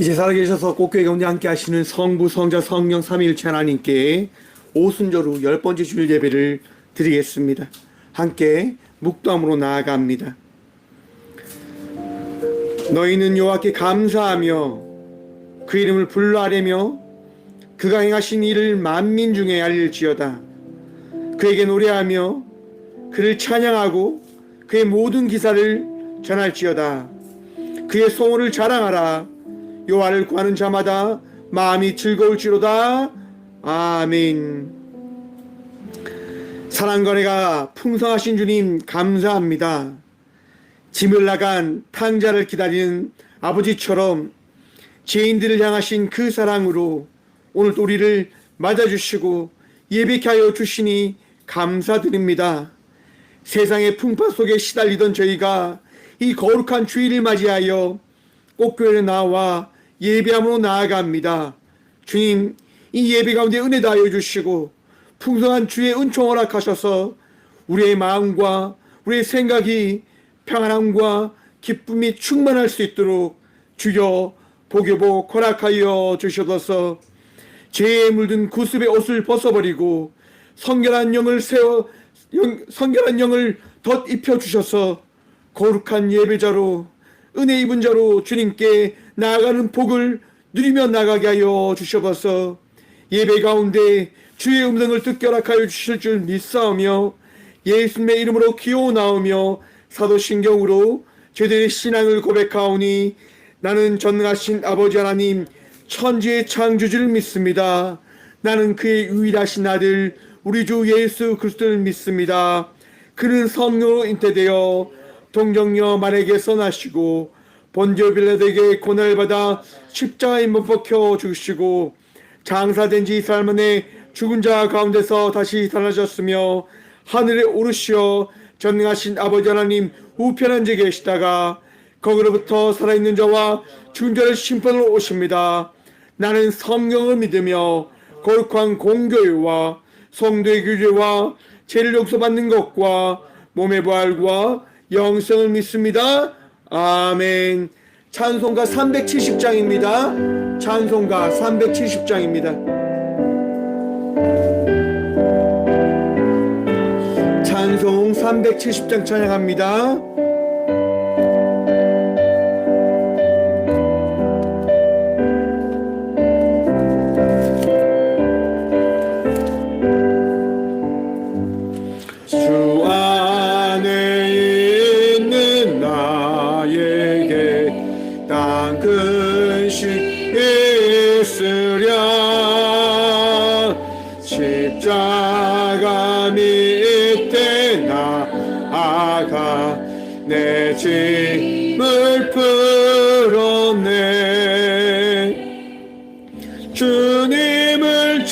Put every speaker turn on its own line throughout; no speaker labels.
이제 살아계셔서 꽃교회 가운데 함께 하시는 성부, 성자, 성령 삼위일체 하나님께 오순절후 10번째 주일 예배를 드리겠습니다. 함께 묵도함으로 나아갑니다. 너희는 여호와께 감사하며 그 이름을 불러 아뢰며 그가 행하신 일을 만민 중에 알릴지어다. 그에게 노래하며 그를 찬양하고 그의 모든 기사를 전할지어다. 그의 성호를 자랑하라. 여호와를 구하는 자마다 마음이 즐거울지로다. 아멘. 사랑과 은혜가 풍성하신 주님 감사합니다. 짐을 나간 탕자를 기다리는 아버지처럼 죄인들을 향하신 그 사랑으로 오늘 또 우리를 맞아주시고 예비케 하여 주시니 감사드립니다. 세상의 풍파 속에 시달리던 저희가 이 거룩한 주일을 맞이하여 꽃교회에 나와 예배함으로 나아갑니다. 주님, 이 예배 가운데 은혜 다하여 주시고 풍성한 주의 은총 허락하셔서 우리의 마음과 우리의 생각이 평안함과 기쁨이 충만할 수 있도록 주여 복여복 허락하여 주셔서 죄에 물든 구습의 옷을 벗어버리고 성결한 영을 덧 입혀주셔서 거룩한 예배자로 은혜 입은 자로 주님께 나아가는 복을 누리며 나가게 하여 주셔서 예배 가운데 주의 음성을 듣게 허락하여 주실 줄 믿사오며 예수님의 이름으로 기도나오며 사도신경으로 저희들의 신앙을 고백하오니 나는 전능하신 아버지 하나님 천지의 창조주를 믿습니다. 나는 그의 유일하신 아들 우리 주 예수 그리스도를 믿습니다. 그는 성령으로 잉태되어 동정녀 마리아에게서 나시고 본디오 빌라도에게 고난을 받아 십자가에 못 박혀 죽으시고 장사된 지 2살 만에 죽은 자 가운데서 다시 살아나셨으며 하늘에 오르시어 전능하신 아버지 하나님 우편한 데 계시다가 거기로부터 살아있는 자와 죽은 자를 심판으로 오십니다. 나는 성령을 믿으며 거룩한 공교회와 성도의 교제와 죄를 용서받는 것과 몸의 부활과 영생을 믿습니다. 아멘. 찬송가 370장입니다. 찬송가 370장입니다. 찬송 370장 찬양합니다. 주 안에 있는 나에게 딴 근심 있으랴 십자가 밑에 나아가 내 짐을 풀었네. 주님을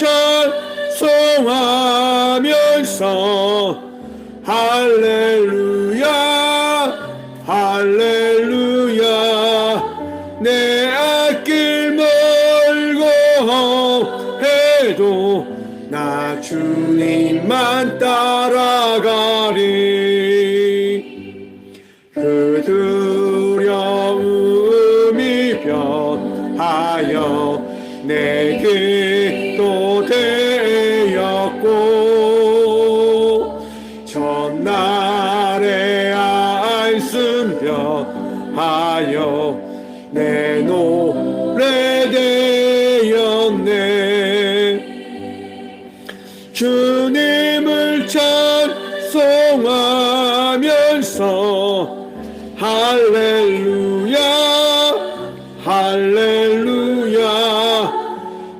찬송하면서 할렐루야 할렐루야 내 앞길 멀고 해도 나 주님만 따라가리. 그 두려움이 변하여 내게 또 되었고 전날의 안심 변하여 내 노래 되었네. 주님을 찬송하면서 할렐루야 할렐루야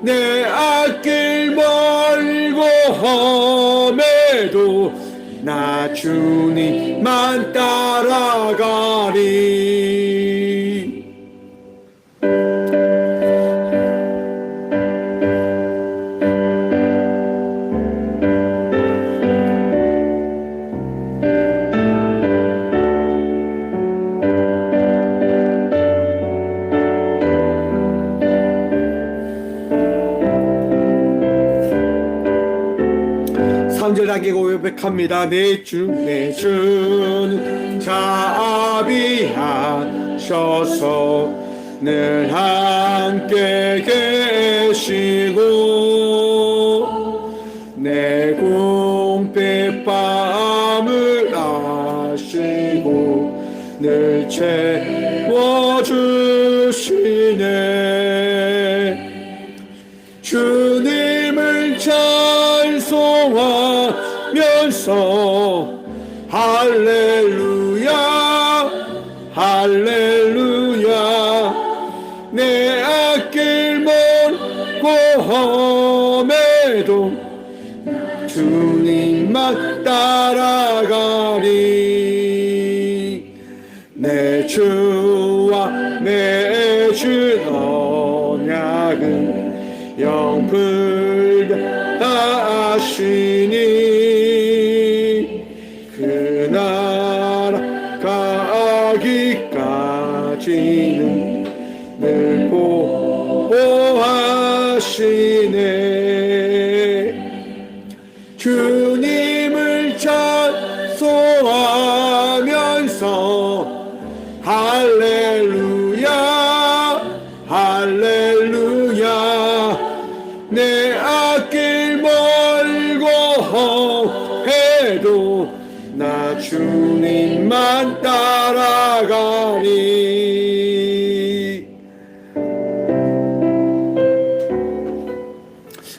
내 앞길 멀고 험해도 나 주님만 따라가리. 간절하게 고백합니다. 내 주는 자비하셔서 늘 함께 계시고 내 궁핍함을 아시고 늘 채워주시네. 주님을 찬송하면서 할렐루야 할렐루야 내 앞길 멀고 험해도 주님만 따라가리. 내 주와 맺은 언약은 영불변하시니 그 나라 가기까지는 늘 보호하시네. 주님을 찬송하면서 할렐루야 할렐루야 내 앞길 멀고 험해도 나 주님만 따라가리.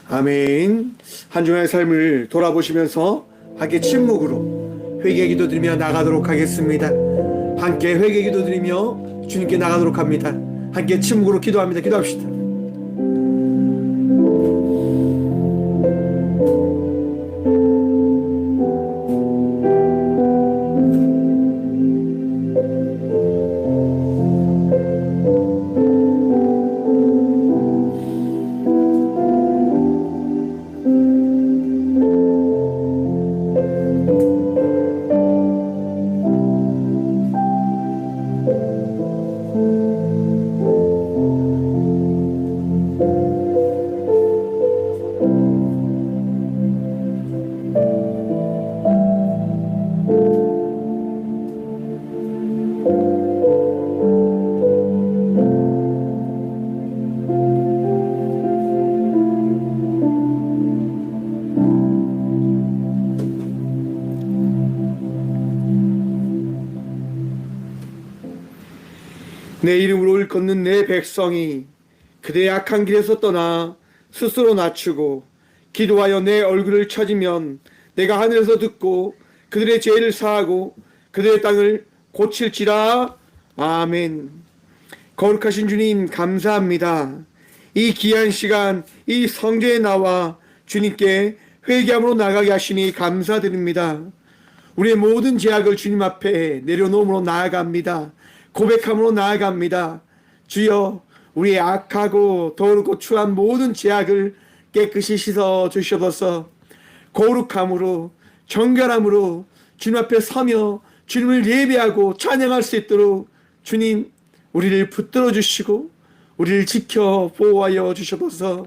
아멘. 한 주간의 삶을 돌아보시면서 함께 침묵으로 회개 기도드리며 나가도록 하겠습니다. 함께 회개 기도드리며 주님께 나가도록 합니다. 함께 침묵으로 기도합니다. 기도합시다. 내 이름으로 일컫는 내 백성이 그대의 악한 길에서 떠나 스스로 낮추고 기도하여 내 얼굴을 찾으면 내가 하늘에서 듣고 그들의 죄를 사하고 그들의 땅을 고칠지라. 아멘. 거룩하신 주님 감사합니다. 이 귀한 시간 이 성전에 나와 주님께 회개함으로 나가게 하시니 감사드립니다. 우리의 모든 죄악을 주님 앞에 내려놓음으로 나아갑니다. 고백함으로 나아갑니다. 주여 우리의 악하고 더럽고 추한 모든 죄악을 깨끗이 씻어 주셔서 거룩함으로 정결함으로 주님 앞에 서며 주님을 예배하고 찬양할 수 있도록 주님 우리를 붙들어 주시고 우리를 지켜 보호하여 주셔서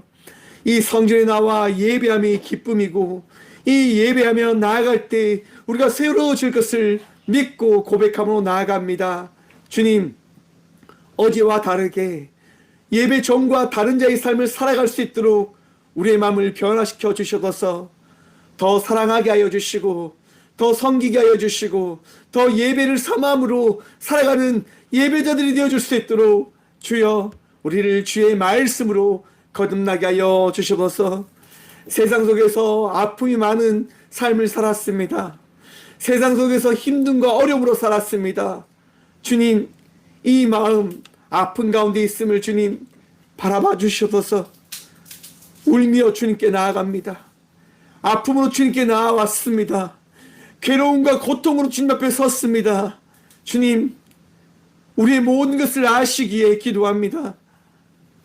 이 성전에 나와 예배함이 기쁨이고 이 예배하며 나아갈 때 우리가 새로워질 것을 믿고 고백함으로 나아갑니다. 주님, 어제와 다르게 예배 전과 다른 자의 삶을 살아갈 수 있도록 우리의 마음을 변화시켜 주셔서 더 사랑하게 하여 주시고 더 섬기게 하여 주시고 더 예배를 사마음으로 살아가는 예배자들이 되어줄 수 있도록 주여 우리를 주의 말씀으로 거듭나게 하여 주셔서 세상 속에서 아픔이 많은 삶을 살았습니다. 세상 속에서 힘듦과 어려움으로 살았습니다. 주님, 이 마음 아픈 가운데 있음을 주님 바라봐 주셔서 울며 주님께 나아갑니다. 아픔으로 주님께 나아왔습니다. 괴로움과 고통으로 주님 앞에 섰습니다. 주님, 우리의 모든 것을 아시기에 기도합니다.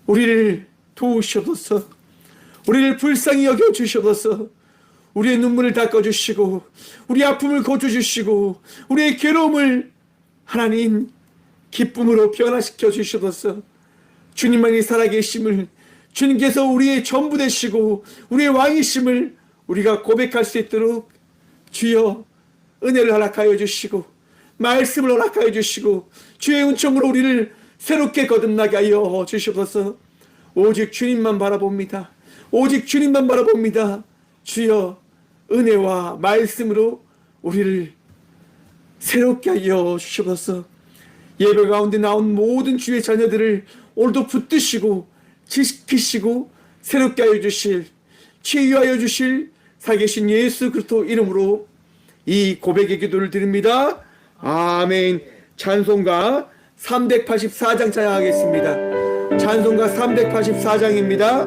우리를 도우셔서 우리를 불쌍히 여겨주셔서 우리의 눈물을 닦아주시고 우리의 아픔을 고쳐주시고 우리의 괴로움을 하나님 기쁨으로 변화시켜 주셔서 주님만이 살아계심을 주님께서 우리의 전부 되시고 우리의 왕이심을 우리가 고백할 수 있도록 주여 은혜를 허락하여 주시고 말씀을 허락하여 주시고 주의 은총으로 우리를 새롭게 거듭나게 하여 주시옵소서. 오직 주님만 바라봅니다. 오직 주님만 바라봅니다. 주여, 은혜와 말씀으로 우리를 새롭게 하여 주시옵소서. 예배 가운데 나온 모든 주의 자녀들을 오늘도 붙드시고 지키시고 새롭게 하여 주실, 치유하여 주실 살아계신 예수 그리스도 이름으로 이 고백의 기도를 드립니다. 아멘. 찬송가 384장 찬양하겠습니다. 찬송가 384장입니다.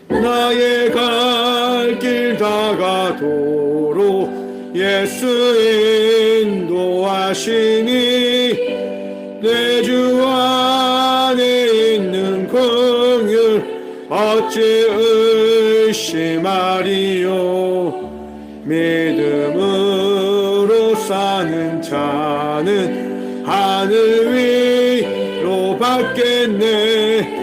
나의 갈 길 다가도록 예수 인도하시니 내 주 안에 있는 긍휼 어찌 의심하리요. 믿음으로 사는 자는 하늘 위로 받겠네.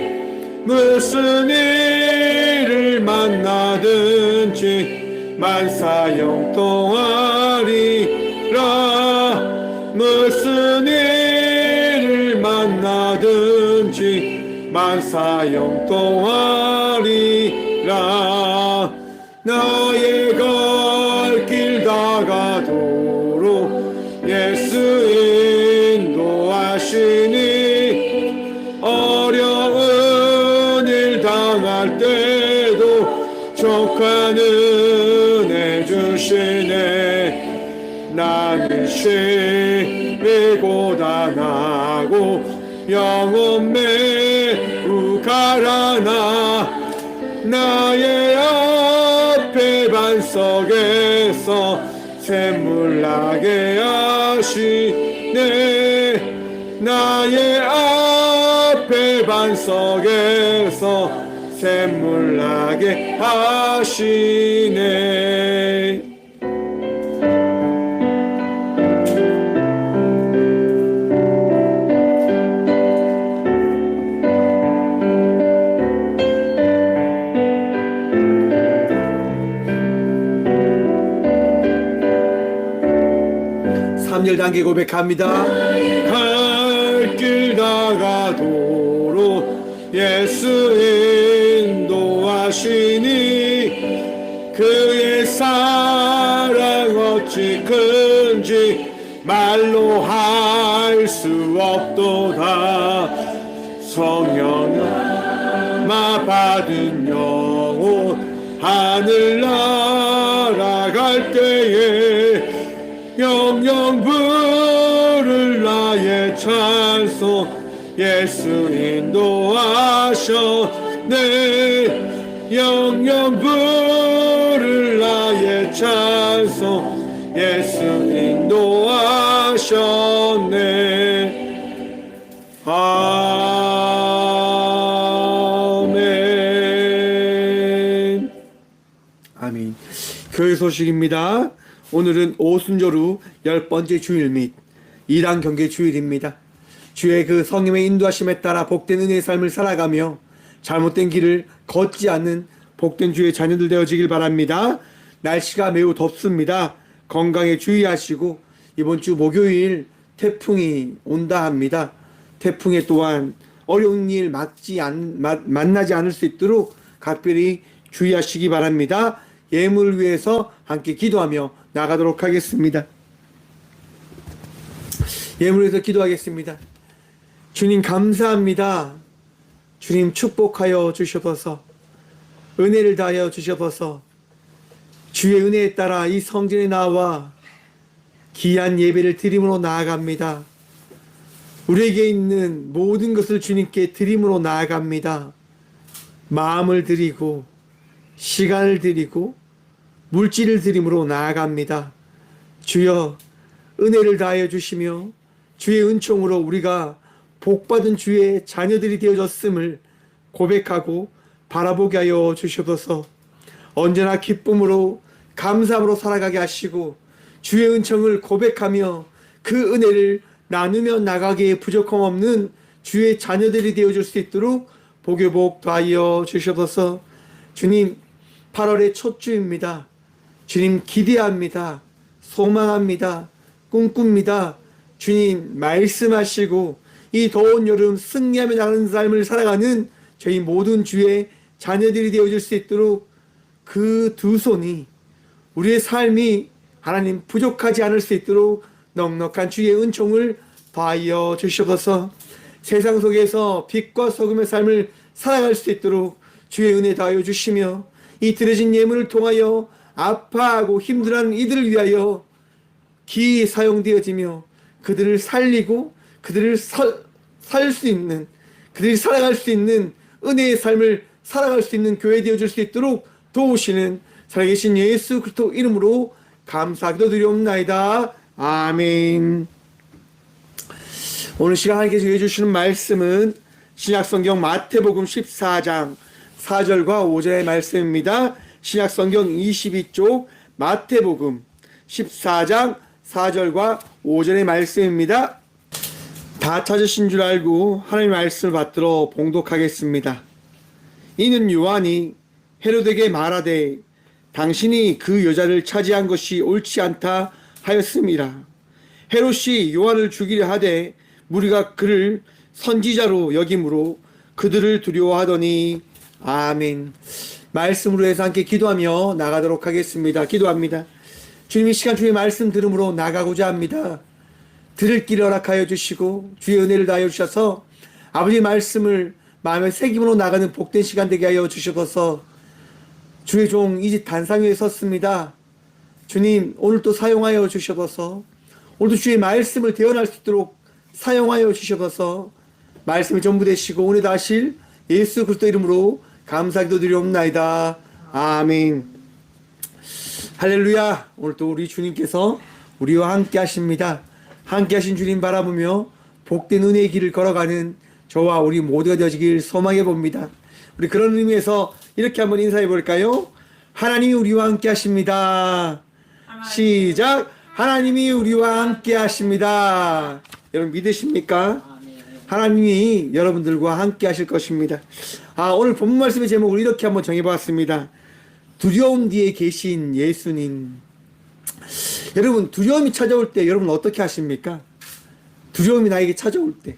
무슨 일을 만나든지 만사형통하리라. 무슨 일을 만나든지 만사형통하리라. 나의 갈 길 다가도록 예수 인도하시니 어려운 일 당할 때도 족한 은혜 주시네. 나는 심히 고단하고 영혼 매우 가라나. 나의 앞에 반석에서 샘물 나게 하시네. 나의 앞에 반석에서 샘물 나게 하시네. 단계 고백합니다. 갈 길 다가도록 예수 인도하시니 그의 사랑 어찌 큰지 말로 할 수 없도다. 성령마 받은 영혼 하늘 날아갈 때에 영영 부를 나의 찬송 예수 인도하셨네. 영영 부를 나의 찬송 예수 인도하셨네. 아멘. 아멘. 교회 소식입니다. 오늘은 오순절 후 10번째 주일 및 2단 경계 주일입니다. 주의 그 성령의 인도하심에 따라 복된 은혜의 삶을 살아가며 잘못된 길을 걷지 않는 복된 주의 자녀들 되어지길 바랍니다. 날씨가 매우 덥습니다. 건강에 주의하시고 이번 주 목요일 태풍이 온다 합니다. 태풍에 또한 어려운 일 만나지 않을 수 있도록 각별히 주의하시기 바랍니다. 예물을 위해서 함께 기도하며 나가도록 하겠습니다. 예물을 위해서 기도하겠습니다. 주님 감사합니다. 주님 축복하여 주셔서 은혜를 다하여 주셔서 주의 은혜에 따라 이 성전에 나와 귀한 예배를 드림으로 나아갑니다. 우리에게 있는 모든 것을 주님께 드림으로 나아갑니다. 마음을 드리고 시간을 드리고 물질을 드림으로 나아갑니다. 주여 은혜를 다하여 주시며 주의 은총으로 우리가 복받은 주의 자녀들이 되어졌음을 고백하고 바라보게 하여 주시옵소서. 언제나 기쁨으로 감사함으로 살아가게 하시고 주의 은총을 고백하며 그 은혜를 나누며 나가기에 부족함 없는 주의 자녀들이 되어줄 수 있도록 복의 복 더하여 주시옵소서. 주님, 8월의 첫 주입니다. 주님, 기대합니다. 소망합니다. 꿈꿉니다. 주님, 말씀하시고 이 더운 여름 승리하며 나가는 삶을 살아가는 저희 모든 주의 자녀들이 되어줄 수 있도록 그 두 손이 우리의 삶이 하나님 부족하지 않을 수 있도록 넉넉한 주의 은총을 더하여 주시옵소서. 세상 속에서 빛과 소금의 삶을 살아갈 수 있도록 주의 은혜 더하여 주시며 이 드려진 예물을 통하여 아파하고 힘들어하는 이들을 위하여 기이 사용되어지며 그들을 살리고 그들을 살 수 있는, 그들이 살아갈 수 있는 은혜의 삶을 살아갈 수 있는 교회 되어줄 수 있도록 도우시는 살아계신 예수 그리스도 이름으로 감사기도 드리옵나이다. 아멘. 오늘 시간 하나님께서 해주시는 말씀은 신약성경 마태복음 14장 4절과 5절의 말씀입니다. 신약성경 22쪽 마태복음 14장 4절과 5절의 말씀입니다. 다 찾으신 줄 알고 하나님의 말씀을 받들어 봉독하겠습니다. 이는 요한이 헤로데에게 말하되 당신이 그 여자를 차지한 것이 옳지 않다 하였습니다. 헤롯이 요한을 죽이려 하되 무리가 그를 선지자로 여김으로 그들을 두려워하더니. 아멘. 말씀으로 해서 함께 기도하며 나가도록 하겠습니다. 기도합니다. 주님, 이 시간 주의 말씀 들음으로 나가고자 합니다. 들을 길을 허락하여 주시고 주의 은혜를 다하여 주셔서 아버지의 말씀을 마음의 새김으로 나가는 복된 시간 되게 하여 주시옵소서. 주의 종 이 집 단상 위에 섰습니다. 주님, 오늘 또 사용하여 주시옵소서. 오늘도 주의 말씀을 대언할 수 있도록 사용하여 주시옵소서. 말씀이 전부 되시고 은혜 다하실 예수 그리스도 이름으로 감사기도 드리옵나이다. 아멘. 할렐루야. 오늘 또 우리 주님께서 우리와 함께 하십니다. 함께 하신 주님 바라보며 복된 은혜의 길을 걸어가는 저와 우리 모두가 되어지길 소망해 봅니다. 우리 그런 의미에서 이렇게 한번 인사해 볼까요? 하나님이 우리와 함께 하십니다. 시작. 하나님이 우리와 함께 하십니다. 여러분 믿으십니까? 하나님이 여러분들과 함께 하실 것입니다. 오늘 본문 말씀의 제목을 이렇게 한번 정해봤습니다. 두려움 뒤에 계신 예수님. 여러분, 두려움이 찾아올 때 여러분 어떻게 하십니까? 두려움이 나에게 찾아올 때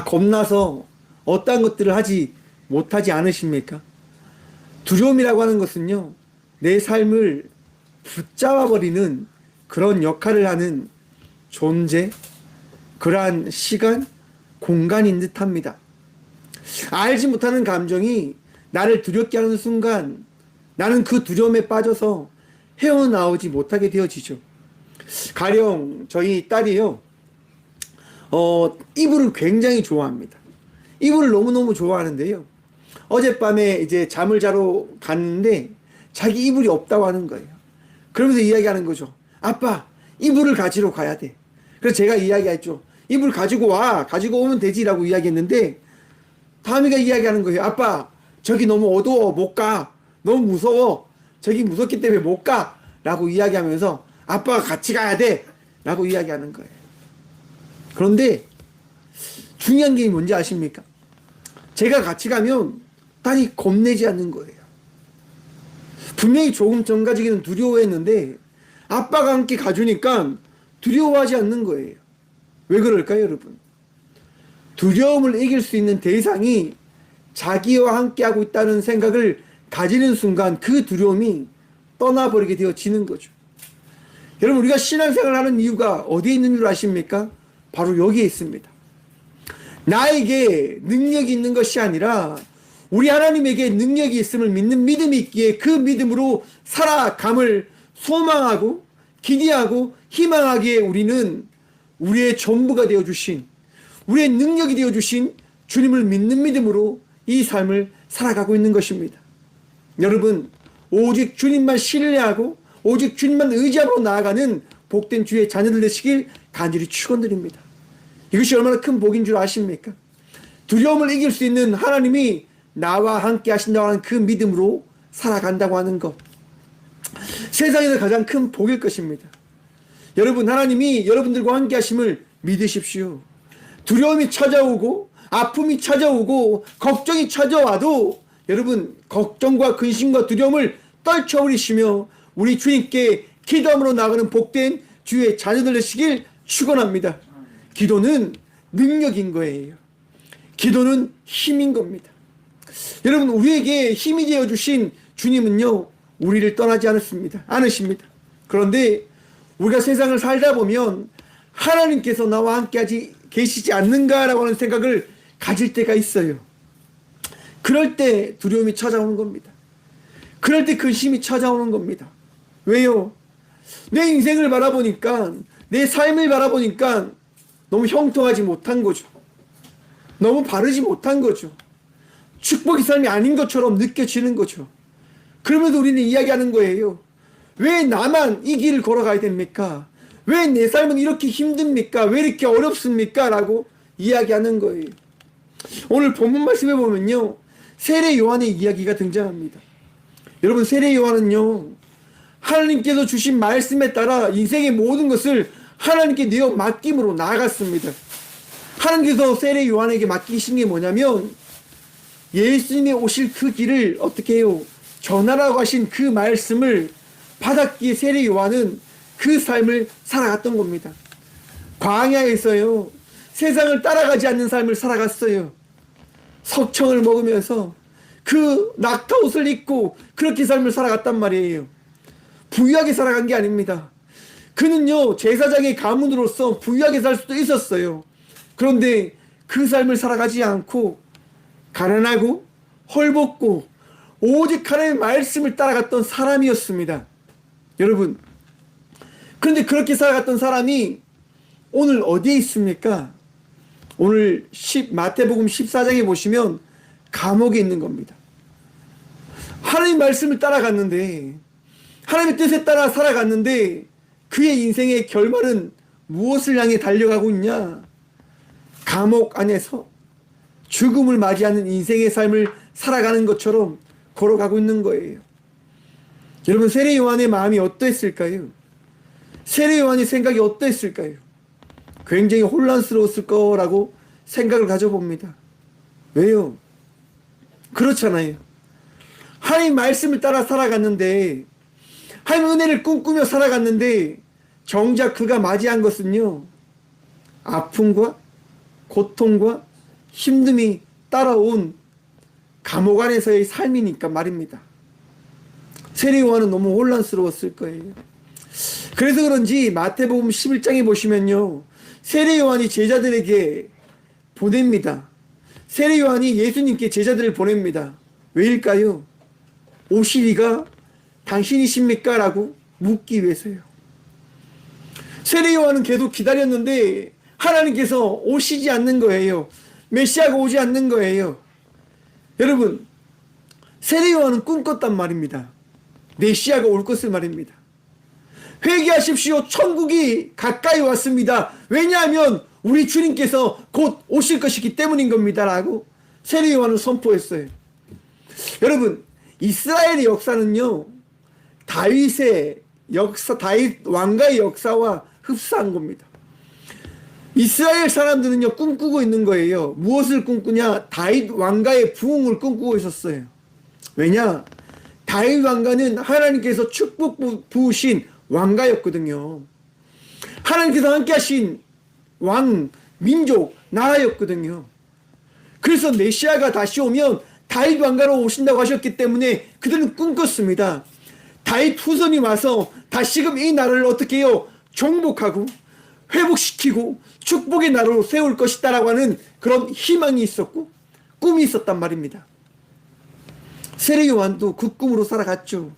겁나서 어떠한 것들을 하지 못하지 않으십니까? 두려움이라고 하는 것은요, 내 삶을 붙잡아버리는 그런 역할을 하는 존재, 그러한 시간, 공간인 듯 합니다. 알지 못하는 감정이 나를 두렵게 하는 순간 나는 그 두려움에 빠져서 헤어나오지 못하게 되어지죠. 가령 저희 딸이요, 이불을 굉장히 좋아합니다. 이불을 너무너무 좋아하는데요, 어젯밤에 이제 잠을 자러 갔는데 자기 이불이 없다고 하는 거예요. 그러면서 이야기하는 거죠. 아빠, 이불을 가지러 가야 돼. 그래서 제가 이야기했죠. 이불 가지고 와. 가지고 오면 되지라고 이야기했는데 다미가 이야기하는 거예요. 아빠, 저기 너무 어두워. 못 가. 너무 무서워. 저기 무섭기 때문에 못 가. 라고 이야기하면서 아빠가 같이 가야 돼. 라고 이야기하는 거예요. 그런데 중요한 게 뭔지 아십니까? 제가 같이 가면 딸이 겁내지 않는 거예요. 분명히 조금 전까지는 두려워했는데 아빠가 함께 가주니까 두려워하지 않는 거예요. 왜 그럴까요, 여러분? 두려움을 이길 수 있는 대상이 자기와 함께하고 있다는 생각을 가지는 순간 그 두려움이 떠나버리게 되어지는 거죠. 여러분, 우리가 신앙생활을 하는 이유가 어디에 있는 줄 아십니까? 바로 여기에 있습니다. 나에게 능력이 있는 것이 아니라 우리 하나님에게 능력이 있음을 믿는 믿음이 있기에 그 믿음으로 살아감을 소망하고 기대하고 희망하기에 우리는 우리의 전부가 되어주신, 우리의 능력이 되어주신 주님을 믿는 믿음으로 이 삶을 살아가고 있는 것입니다. 여러분, 오직 주님만 신뢰하고 오직 주님만 의지하고 나아가는 복된 주의 자녀들 되시길 간절히 축원드립니다. 이것이 얼마나 큰 복인 줄 아십니까? 두려움을 이길 수 있는 하나님이 나와 함께 하신다고 하는 그 믿음으로 살아간다고 하는 것, 세상에서 가장 큰 복일 것입니다. 여러분, 하나님이 여러분들과 함께 하심을 믿으십시오. 두려움이 찾아오고 아픔이 찾아오고 걱정이 찾아와도 여러분 걱정과 근심과 두려움을 떨쳐버리시며 우리 주님께 기도함으로 나가는 복된 주의 자녀들 되시길 축원합니다. 기도는 능력인 거예요. 기도는 힘인 겁니다. 여러분 우리에게 힘이 되어주신 주님은요 우리를 떠나지 않으십니다. 그런데 우리가 세상을 살다 보면 하나님께서 나와 함께 계시지 않는가라고 하는 생각을 가질 때가 있어요. 그럴 때 두려움이 찾아오는 겁니다. 그럴 때 근심이 찾아오는 겁니다. 왜요? 내 인생을 바라보니까 내 삶을 바라보니까 너무 형통하지 못한 거죠. 너무 바르지 못한 거죠. 축복의 삶이 아닌 것처럼 느껴지는 거죠. 그러면서 우리는 이야기하는 거예요. 왜 나만 이 길을 걸어가야 됩니까? 왜 내 삶은 이렇게 힘듭니까? 왜 이렇게 어렵습니까? 라고 이야기하는 거예요. 오늘 본문 말씀에 보면요. 세례 요한의 이야기가 등장합니다. 여러분 세례 요한은요. 하나님께서 주신 말씀에 따라 인생의 모든 것을 하나님께 내어 맡김으로 나아갔습니다. 하나님께서 세례 요한에게 맡기신 게 뭐냐면 예수님이 오실 그 길을 어떻게 해요? 전하라고 하신 그 말씀을 받았기에 세례 요한은 그 삶을 살아갔던 겁니다. 광야에서요. 세상을 따라가지 않는 삶을 살아갔어요. 석청을 먹으면서 그 낙타옷을 입고 그렇게 삶을 살아갔단 말이에요. 부유하게 살아간 게 아닙니다. 그는요 제사장의 가문으로서 부유하게 살 수도 있었어요. 그런데 그 삶을 살아가지 않고 가난하고 헐벗고 오직 하나님의 말씀을 따라갔던 사람이었습니다. 여러분 그런데 그렇게 살아갔던 사람이 오늘 어디에 있습니까? 오늘 마태복음 14장에 보시면 감옥에 있는 겁니다. 하나님 말씀을 따라갔는데 하나님의 뜻에 따라 살아갔는데 그의 인생의 결말은 무엇을 향해 달려가고 있냐? 감옥 안에서 죽음을 맞이하는 인생의 삶을 살아가는 것처럼 걸어가고 있는 거예요. 여러분 세례 요한의 마음이 어떠했을까요? 세례 요한의 생각이 어떠했을까요? 굉장히 혼란스러웠을 거라고 생각을 가져봅니다. 왜요? 그렇잖아요. 하나님 말씀을 따라 살아갔는데 하나님 은혜를 꿈꾸며 살아갔는데 정작 그가 맞이한 것은요 아픔과 고통과 힘듦이 따라온 감옥 안에서의 삶이니까 말입니다. 세례 요한은 너무 혼란스러웠을 거예요. 그래서 그런지 마태복음 11장에 보시면요 세례 요한이 제자들에게 보냅니다. 세례 요한이 예수님께 제자들을 보냅니다. 왜일까요? 오실 이가 당신이십니까? 라고 묻기 위해서요. 세례 요한은 계속 기다렸는데 하나님께서 오시지 않는 거예요. 메시아가 오지 않는 거예요. 여러분 세례 요한은 꿈꿨단 말입니다. 메시아가 올 것을 말입니다. 회개하십시오. 천국이 가까이 왔습니다. 왜냐하면 우리 주님께서 곧 오실 것이기 때문인 겁니다. 라고 세례 요한은 선포했어요. 여러분 이스라엘의 역사는요 다윗의 역사, 다윗 왕가의 역사와 흡사한 겁니다. 이스라엘 사람들은요 꿈꾸고 있는 거예요. 무엇을 꿈꾸냐? 다윗 왕가의 부흥을 꿈꾸고 있었어요. 왜냐? 다윗 왕가는 하나님께서 축복 부으신 왕가였거든요. 하나님께서 함께 하신 왕, 민족, 나라였거든요. 그래서 메시아가 다시 오면 다윗 왕가로 오신다고 하셨기 때문에 그들은 꿈꿨습니다. 다윗 후손이 와서 다시금 이 나라를 어떻게 해요? 정복하고 회복시키고 축복의 나라로 세울 것이다라고 하는 그런 희망이 있었고 꿈이 있었단 말입니다. 세례 요한도 그 꿈으로 살아갔죠.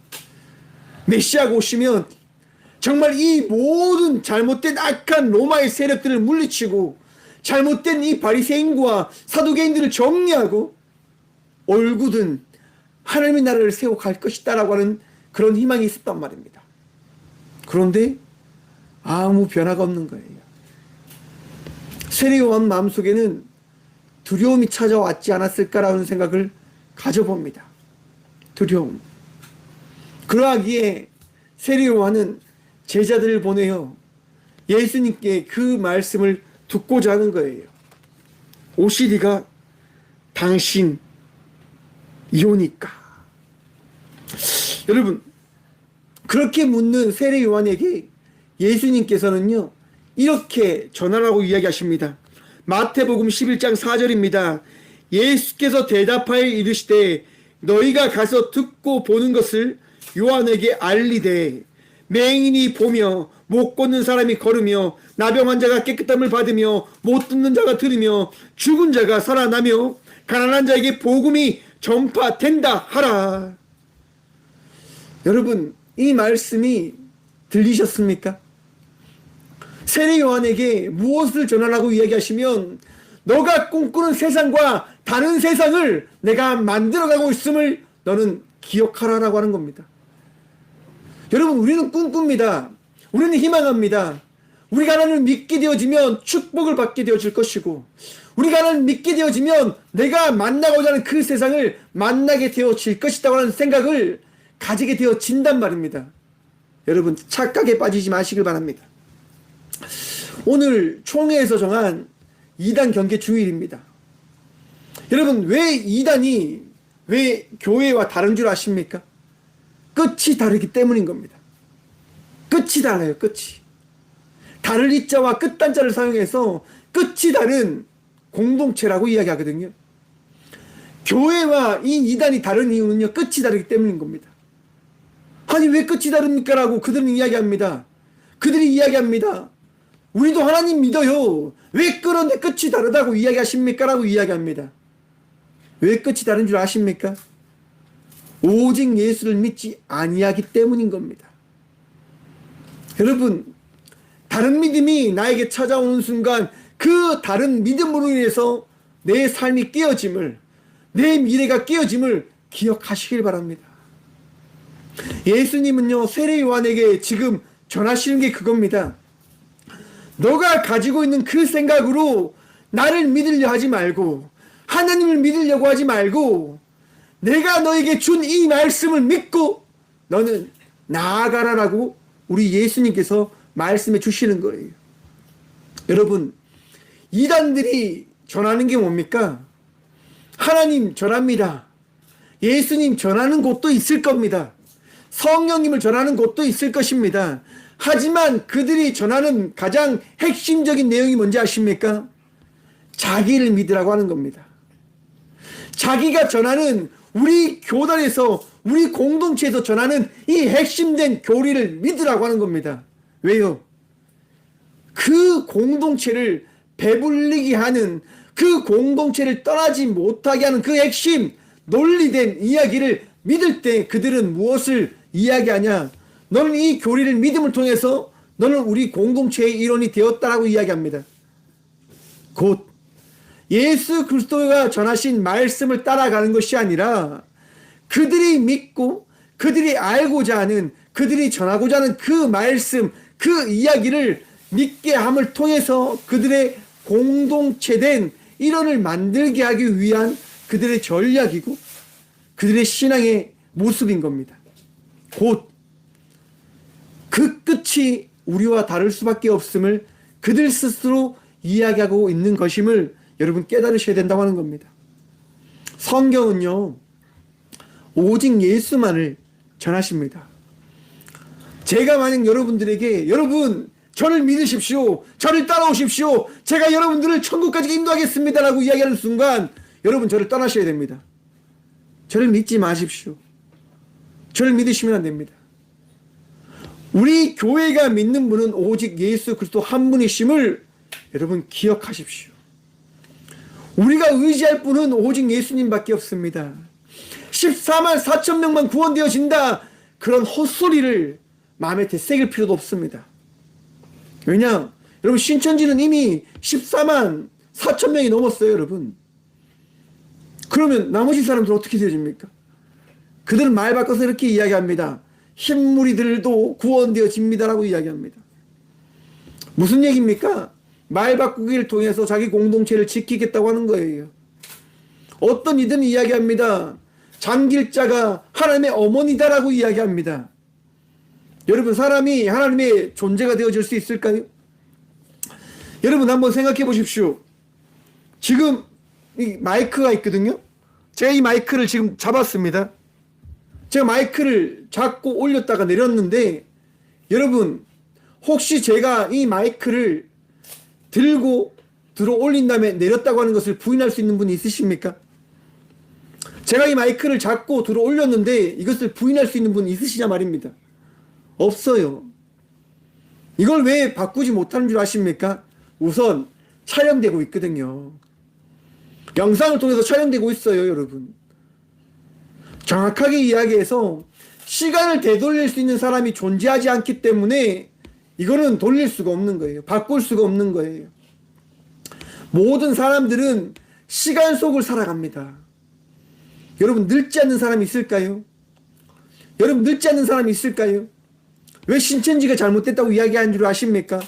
메시아가 오시면 정말 이 모든 잘못된 악한 로마의 세력들을 물리치고 잘못된 이 바리새인과 사두개인들을 정리하고 올곧은 하나님의 나라를 세워 갈 것이다라고 하는 그런 희망이 있었단 말입니다. 그런데 아무 변화가 없는 거예요. 세례 요한 마음속에는 두려움이 찾아왔지 않았을까라는 생각을 가져봅니다. 두려움. 그러하기에 세례 요한은 제자들을 보내요. 예수님께 그 말씀을 듣고자 하는 거예요. OCD가 당신이오니까. 여러분, 그렇게 묻는 세례 요한에게 예수님께서는요, 이렇게 전하라고 이야기하십니다. 마태복음 11장 4절입니다. 예수께서 대답하여 이르시되 너희가 가서 듣고 보는 것을 요한에게 알리되 맹인이 보며 못 걷는 사람이 걸으며 나병 환자가 깨끗함을 받으며 못 듣는 자가 들으며 죽은 자가 살아나며 가난한 자에게 복음이 전파된다 하라. 여러분, 이 말씀이 들리셨습니까? 세례 요한에게 무엇을 전하라고 이야기하시면 너가 꿈꾸는 세상과 다른 세상을 내가 만들어가고 있음을 너는 기억하라라고 하는 겁니다. 여러분, 우리는 꿈꿉니다. 우리는 희망합니다. 우리가 하나님을 믿게 되어지면 축복을 받게 되어질 것이고, 우리가 하나님을 믿게 되어지면 내가 만나고자 하는 그 세상을 만나게 되어질 것이라고 하는 생각을 가지게 되어진단 말입니다. 여러분, 착각에 빠지지 마시길 바랍니다. 오늘 총회에서 정한 2단 경계 주일입니다. 여러분, 왜 2단이 왜 교회와 다른 줄 아십니까? 끝이 다르기 때문인 겁니다. 끝이 달라요. 끝이. 다를 이자와 끝단자를 사용해서 끝이 다른 공동체라고 이야기하거든요. 교회와 이 2단이 다른 이유는요, 끝이 다르기 때문인 겁니다. 아니, 왜 끝이 다릅니까? 라고 그들은 이야기합니다. 그들이 이야기합니다. 우리도 하나님 믿어요. 왜 그런데 끝이 다르다고 이야기하십니까? 라고 이야기합니다. 왜 끝이 다른 줄 아십니까? 오직 예수를 믿지 아니하기 때문인 겁니다. 여러분, 다른 믿음이 나에게 찾아오는 순간 그 다른 믿음으로 인해서 내 삶이 깨어짐을, 내 미래가 깨어짐을 기억하시길 바랍니다. 예수님은요, 세례 요한에게 지금 전하시는 게 그겁니다. 너가 가지고 있는 그 생각으로 나를 믿으려 하지 말고, 하나님을 믿으려고 하지 말고, 내가 너에게 준 이 말씀을 믿고 너는 나아가라라고 우리 예수님께서 말씀해 주시는 거예요. 여러분, 이단들이 전하는 게 뭡니까? 하나님 전합니다. 예수님 전하는 곳도 있을 겁니다. 성령님을 전하는 곳도 있을 것입니다. 하지만 그들이 전하는 가장 핵심적인 내용이 뭔지 아십니까? 자기를 믿으라고 하는 겁니다. 자기가 전하는, 우리 교단에서, 우리 공동체에서 전하는 이 핵심된 교리를 믿으라고 하는 겁니다. 왜요? 그 공동체를 배불리게 하는, 그 공동체를 떠나지 못하게 하는 그 핵심 논리된 이야기를 믿을 때 그들은 무엇을 이야기하냐? 너는 이 교리를 믿음을 통해서 너는 우리 공동체의 일원이 되었다라고 이야기합니다. 곧 예수 그리스도가 전하신 말씀을 따라가는 것이 아니라 그들이 믿고 그들이 알고자 하는, 그들이 전하고자 하는 그 말씀, 그 이야기를 믿게 함을 통해서 그들의 공동체된 일원을 만들게 하기 위한 그들의 전략이고 그들의 신앙의 모습인 겁니다. 곧 그 끝이 우리와 다를 수밖에 없음을 그들 스스로 이야기하고 있는 것임을 여러분 깨달으셔야 된다고 하는 겁니다. 성경은요, 오직 예수만을 전하십니다. 제가 만약 여러분들에게 여러분 저를 믿으십시오, 저를 따라오십시오, 제가 여러분들을 천국까지 인도하겠습니다 라고 이야기하는 순간 여러분 저를 떠나셔야 됩니다. 저를 믿지 마십시오. 저를 믿으시면 안 됩니다. 우리 교회가 믿는 분은 오직 예수 그리스도 한 분이심을 여러분 기억하십시오. 우리가 의지할 분은 오직 예수님밖에 없습니다. 14만 4천 명만 구원되어진다, 그런 헛소리를 마음에 새길 필요도 없습니다. 왜냐? 여러분, 신천지는 이미 14만 4천 명이 넘었어요, 여러분. 그러면 나머지 사람들은 어떻게 되어집니까? 그들은 말 바꿔서 이렇게 이야기합니다. 흰무리들도 구원되어집니다라고 이야기합니다. 무슨 얘기입니까? 말 바꾸기를 통해서 자기 공동체를 지키겠다고 하는 거예요. 어떤 이들은 이야기합니다. 장길자가 하나님의 어머니다라고 이야기합니다. 여러분, 사람이 하나님의 존재가 되어질 수 있을까요? 여러분 한번 생각해 보십시오. 지금 이 마이크가 있거든요. 제가 이 마이크를 지금 잡았습니다. 제가 마이크를 잡고 올렸다가 내렸는데 여러분 혹시 제가 이 마이크를 들고 들어 올린 다음에 내렸다고 하는 것을 부인할 수 있는 분이 있으십니까? 제가 이 마이크를 잡고 들어 올렸는데 이것을 부인할 수 있는 분이 있으시냐 말입니다. 없어요. 이걸 왜 바꾸지 못하는 줄 아십니까? 우선 촬영되고 있거든요. 영상을 통해서 촬영되고 있어요, 여러분. 정확하게 이야기해서 시간을 되돌릴 수 있는 사람이 존재하지 않기 때문에 이거는 돌릴 수가 없는 거예요. 바꿀 수가 없는 거예요. 모든 사람들은 시간 속을 살아갑니다. 여러분 늙지 않는 사람이 있을까요? 여러분 늙지 않는 사람이 있을까요? 왜 신천지가 잘못됐다고 이야기하는 줄 아십니까?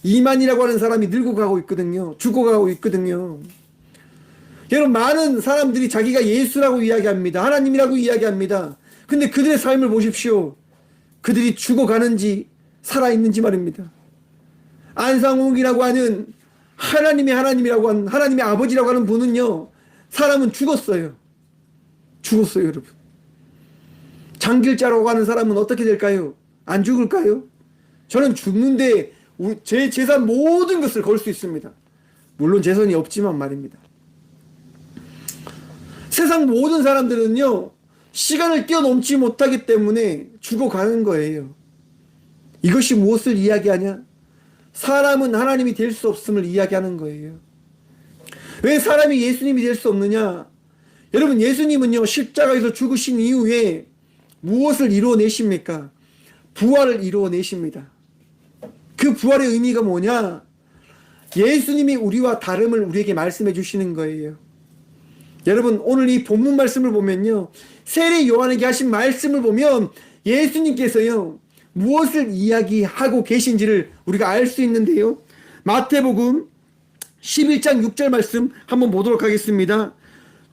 이만이라고 하는 사람이 늙어 가고 있거든요. 죽어가고 있거든요. 여러분 많은 사람들이 자기가 예수라고 이야기합니다. 하나님이라고 이야기합니다. 근데 그들의 삶을 보십시오. 그들이 죽어가는지 살아있는지 말입니다. 안상욱이라고 하는 하나님이라고 하는 하나님의 아버지라고 하는 분은요. 사람은 죽었어요. 죽었어요, 여러분. 장길자라고 하는 사람은 어떻게 될까요? 안 죽을까요? 저는 죽는데 제 재산 모든 것을 걸 수 있습니다. 물론 재산이 없지만 말입니다. 세상 모든 사람들은요, 시간을 뛰어넘지 못하기 때문에 죽어가는 거예요. 이것이 무엇을 이야기하냐? 사람은 하나님이 될 수 없음을 이야기하는 거예요. 왜 사람이 예수님이 될 수 없느냐? 여러분, 예수님은요, 십자가에서 죽으신 이후에 무엇을 이루어내십니까? 부활을 이루어내십니다. 그 부활의 의미가 뭐냐? 예수님이 우리와 다름을 우리에게 말씀해 주시는 거예요. 여러분 오늘 이 본문 말씀을 보면요. 세례 요한에게 하신 말씀을 보면 예수님께서요. 무엇을 이야기하고 계신지를 우리가 알 수 있는데요. 마태복음 11장 6절 말씀 한번 보도록 하겠습니다.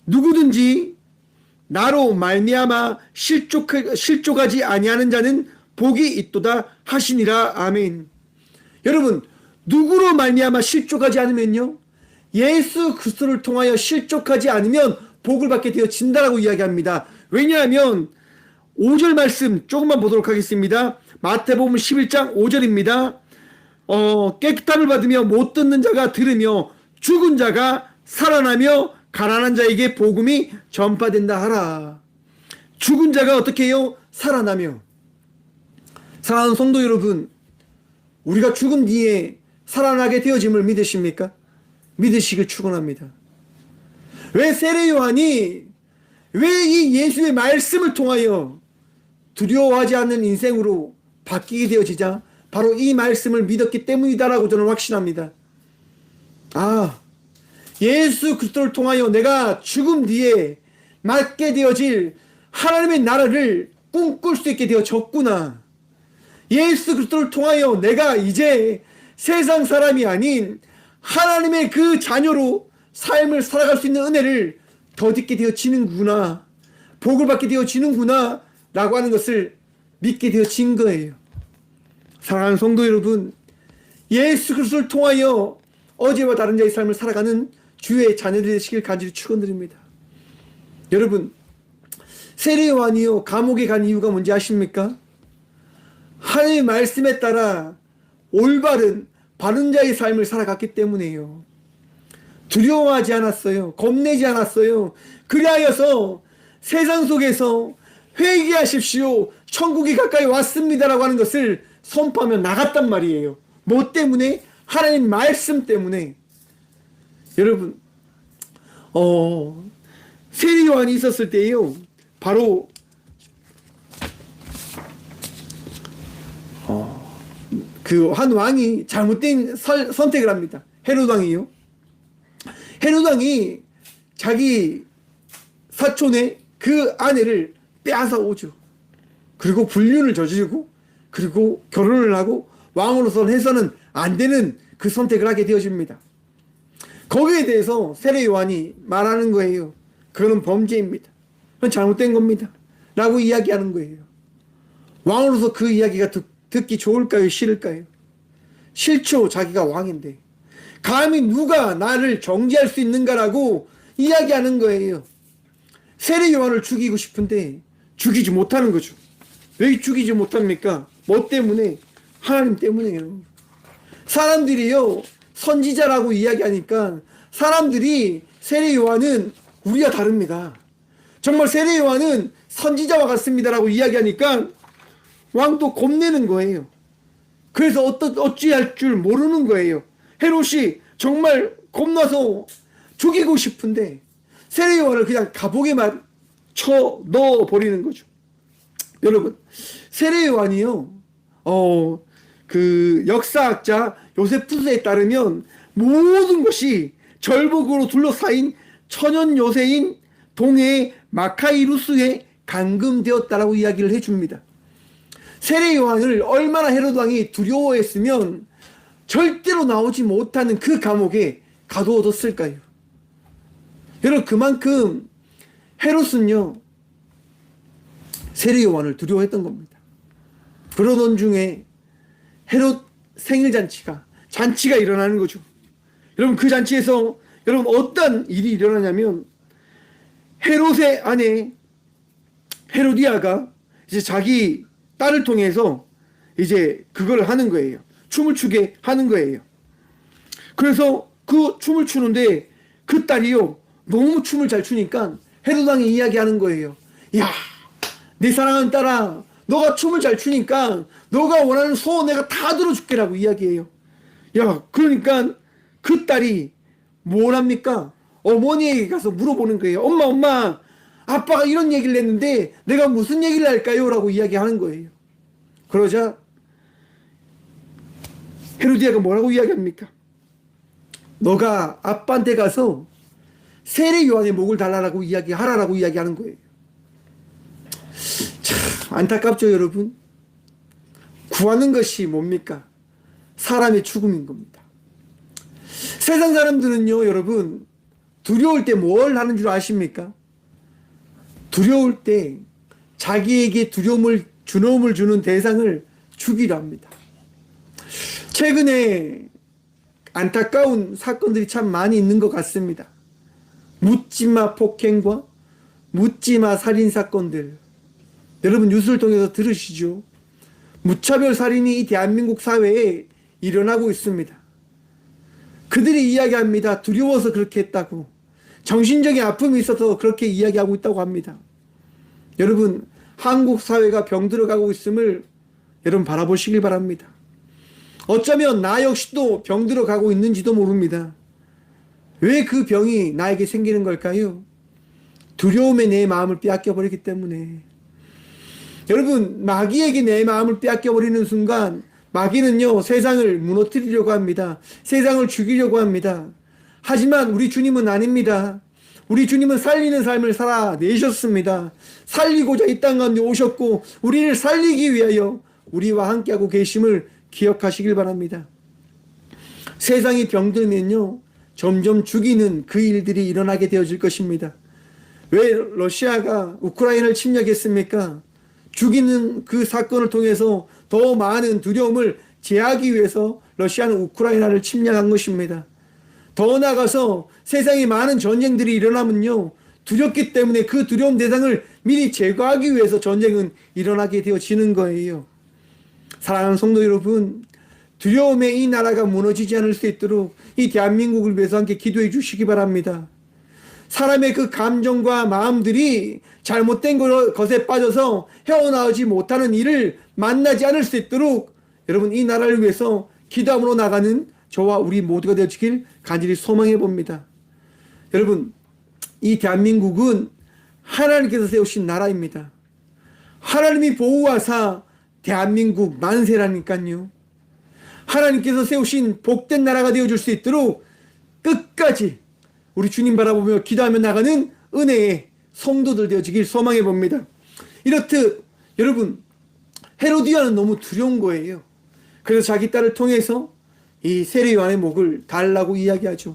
누구든지 나로 말미암아 실족하지 아니하는 자는 복이 있도다 하시니라. 아멘. 여러분 누구로 말미암아 실족하지 않으면요. 예수 그리스도를 통하여 실족하지 않으면 복을 받게 되어진다라고 이야기합니다. 왜냐하면 5절 말씀 조금만 보도록 하겠습니다. 마태복음 11장 5절입니다. 깨끗함을 받으며 못 듣는 자가 들으며 죽은 자가 살아나며 가난한 자에게 복음이 전파된다 하라. 죽은 자가 어떻게 해요? 살아나며. 사랑하는 성도 여러분, 우리가 죽은 뒤에 살아나게 되어짐을 믿으십니까? 믿으시길 축원합니다. 왜 세례 요한이 왜 이 예수의 말씀을 통하여 두려워하지 않는 인생으로 바뀌게 되어지자 바로 이 말씀을 믿었기 때문이다라고 저는 확신합니다. 예수 그리스도를 통하여 내가 죽음 뒤에 맞게 되어질 하나님의 나라를 꿈꿀 수 있게 되어졌구나. 예수 그리스도를 통하여 내가 이제 세상 사람이 아닌 하나님의 그 자녀로 삶을 살아갈 수 있는 은혜를 덧입게 되어지는구나. 복을 받게 되어지는구나 라고 하는 것을 믿게 되어진 거예요. 사랑하는 성도 여러분, 예수 그리스도를 통하여 어제와 다른 자의 삶을 살아가는 주의 자녀들이 되시길 간절히 축원드립니다. 여러분, 세례 요한이요 감옥에 간 이유가 뭔지 아십니까? 하나님의 말씀에 따라 올바른 바른 자의 삶을 살아갔기 때문에요. 두려워하지 않았어요. 겁내지 않았어요. 그리하여서 세상 속에서 회개하십시오. 천국이 가까이 왔습니다라고 하는 것을 선포하며 나갔단 말이에요. 뭐 때문에? 하나님 말씀 때문에. 여러분, 세례 요한이 있었을 때요. 바로 그 한 왕이 잘못된 선택을 합니다. 헤롯 왕이요. 헤롯 왕이 자기 사촌의 그 아내를 빼앗아 오죠. 그리고 불륜을 저지르고 그리고 결혼을 하고 왕으로서 해서는 안 되는 그 선택을 하게 되어집니다. 거기에 대해서 세례 요한이 말하는 거예요. 그거는 범죄입니다. 그건 잘못된 겁니다. 라고 이야기하는 거예요. 왕으로서 그 이야기가 듣기 좋을까요? 싫을까요? 싫죠. 자기가 왕인데. 감히 누가 나를 정죄할 수 있는가라고 이야기하는 거예요. 세례 요한을 죽이고 싶은데 죽이지 못하는 거죠. 왜 죽이지 못합니까? 뭐 때문에? 하나님 때문에요. 사람들이요, 선지자라고 이야기하니까 사람들이 세례 요한은 우리와 다릅니다. 정말 세례 요한은 선지자와 같습니다라고 이야기하니까 왕도 겁내는 거예요. 그래서 어찌할 줄 모르는 거예요. 헤롯이 정말 겁나서 죽이고 싶은데 세례 요한을 그냥 감옥에만 쳐 넣어 버리는 거죠. 여러분, 세례 요한이요, 그 역사학자 요세푸스에 따르면 모든 것이 절복으로 둘러싸인 천연 요새인 동해의 마카이루스에 감금되었다라고 이야기를 해줍니다. 세례 요한을 얼마나 헤롯 왕이 두려워했으면 절대로 나오지 못하는 그 감옥에 가두어뒀을까요? 여러분, 그만큼 헤롯은요, 세례 요한을 두려워했던 겁니다. 그러던 중에 헤롯 생일잔치가 일어나는 거죠. 여러분, 그 잔치에서 여러분 어떤 일이 일어나냐면 헤롯의 아내 헤로디아가 이제 자기 딸을 통해서 이제 그걸 하는 거예요. 춤을 추게 하는 거예요. 그래서 그 춤을 추는데 그 딸이요, 너무 춤을 잘 추니까 헤롯 왕이 이야기하는 거예요. 야, 내 사랑하는 딸아, 너가 춤을 잘 추니까 너가 원하는 소원 내가 다 들어줄게라고 이야기해요. 야, 그러니까 그 딸이 뭘 합니까? 어머니에게 가서 물어보는 거예요. 엄마, 아빠가 이런 얘기를 했는데 내가 무슨 얘기를 할까요? 라고 이야기하는 거예요. 그러자 헤로디아가 뭐라고 이야기합니까? 너가 아빠한테 가서 세례 요한의 목을 달라라고 이야기하라라고 이야기하는 거예요. 참 안타깝죠, 여러분. 구하는 것이 뭡니까? 사람의 죽음인 겁니다. 세상 사람들은요, 여러분, 두려울 때 뭘 하는 줄 아십니까? 두려울 때 자기에게 두려움을 주는 대상을 죽이려 합니다. 최근에 안타까운 사건들이 참 많이 있는 것 같습니다. 묻지마 폭행과 묻지마 살인 사건들, 여러분 뉴스를 통해서 들으시죠? 무차별 살인이 이 대한민국 사회에 일어나고 있습니다. 그들이 이야기합니다. 두려워서 그렇게 했다고. 정신적인 아픔이 있어서 그렇게 이야기하고 있다고 합니다. 여러분, 한국 사회가 병들어가고 있음을 여러분 바라보시길 바랍니다. 어쩌면 나 역시도 병들어가고 있는지도 모릅니다. 왜 그 병이 나에게 생기는 걸까요? 두려움에 내 마음을 빼앗겨버리기 때문에. 여러분, 마귀에게 내 마음을 빼앗겨버리는 순간 마귀는요, 세상을 무너뜨리려고 합니다. 세상을 죽이려고 합니다. 하지만 우리 주님은 아닙니다. 우리 주님은 살리는 삶을 살아내셨습니다. 살리고자 이 땅 가운데 오셨고 우리를 살리기 위하여 우리와 함께하고 계심을 기억하시길 바랍니다. 세상이 병들면요, 점점 죽이는 그 일들이 일어나게 되어질 것입니다. 왜 러시아가 우크라이나를 침략했습니까? 죽이는 그 사건을 통해서 더 많은 두려움을 제하기 위해서 러시아는 우크라이나를 침략한 것입니다. 더 나아가서 세상에 많은 전쟁들이 일어나면요, 두렵기 때문에 그 두려움 대상을 미리 제거하기 위해서 전쟁은 일어나게 되어지는 거예요. 사랑하는 성도 여러분, 두려움에 이 나라가 무너지지 않을 수 있도록 이 대한민국을 위해서 함께 기도해 주시기 바랍니다. 사람의 그 감정과 마음들이 잘못된 것에 빠져서 헤어나오지 못하는 일을 만나지 않을 수 있도록 여러분 이 나라를 위해서 기도함으로 나가는 저와 우리 모두가 되어지길 간절히 소망해 봅니다. 여러분, 이 대한민국은 하나님께서 세우신 나라입니다. 하나님이 보호하사 대한민국 만세라니까요. 하나님께서 세우신 복된 나라가 되어줄 수 있도록 끝까지 우리 주님 바라보며 기도하며 나가는 은혜의 성도들 되어지길 소망해 봅니다. 이렇듯 여러분, 헤로디아는 너무 두려운 거예요. 그래서 자기 딸을 통해서 이 세례 요한의 목을 달라고 이야기하죠.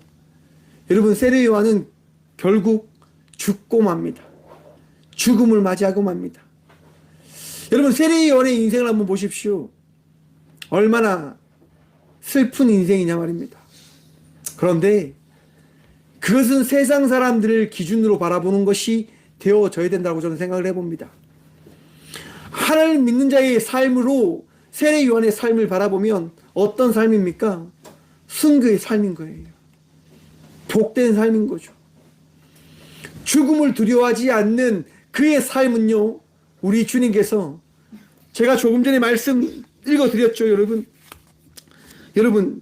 여러분, 세례 요한은 결국 죽고 맙니다. 죽음을 맞이하고 맙니다. 여러분, 세례 요한의 인생을 한번 보십시오. 얼마나 슬픈 인생이냐 말입니다. 그런데 그것은 세상 사람들을 기준으로 바라보는 것이 되어져야 된다고 저는 생각을 해봅니다. 하나님 믿는 자의 삶으로 세례 요한의 삶을 바라보면 어떤 삶입니까? 순교의 삶인 거예요. 복된 삶인 거죠. 죽음을 두려워하지 않는 그의 삶은요, 우리 주님께서, 제가 조금 전에 말씀 읽어드렸죠, 여러분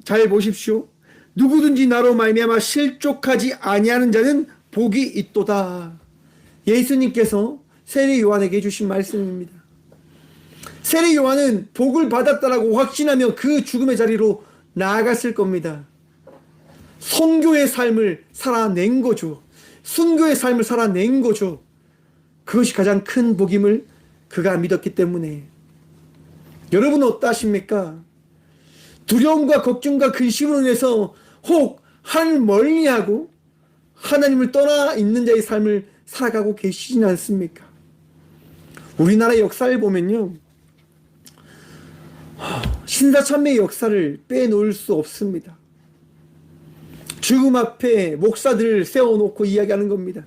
잘 보십시오. 누구든지 나로 말미암아 실족하지 아니하는 자는 복이 있도다. 예수님께서 세례 요한에게 주신 말씀입니다. 세례 요한은 복을 받았다라고 확신하며 그 죽음의 자리로 나아갔을 겁니다. 선교의 삶을 살아낸 거죠. 순교의 삶을 살아낸 거죠. 그것이 가장 큰 복임을 그가 믿었기 때문에. 여러분은 어떠십니까? 두려움과 걱정과 근심으로 인해서 혹 하나님을 멀리하고 하나님을 떠나 있는 자의 삶을 살아가고 계시진 않습니까? 우리나라의 역사를 보면요, 신사참배의 역사를 빼놓을 수 없습니다. 죽음 앞에 목사들을 세워놓고 이야기하는 겁니다.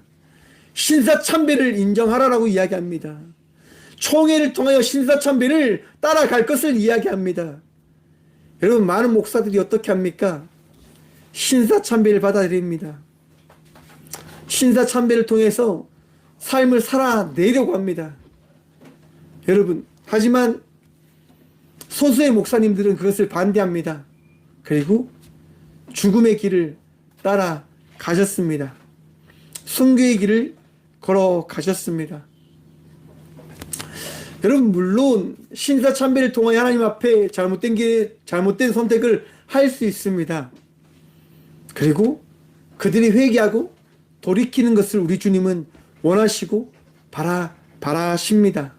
신사참배를 인정하라라고 이야기합니다. 총회를 통하여 신사참배를 따라갈 것을 이야기합니다. 여러분, 많은 목사들이 어떻게 합니까? 신사참배를 받아들입니다. 신사참배를 통해서 삶을 살아내려고 합니다. 여러분, 하지만 소수의 목사님들은 그것을 반대합니다. 그리고 죽음의 길을 따라가셨습니다. 순교의 길을 걸어가셨습니다. 여러분, 물론 신사참배를 통하여 하나님 앞에 잘못된 선택을 할 수 있습니다. 그리고 그들이 회개하고 돌이키는 것을 우리 주님은 원하시고 바라십니다.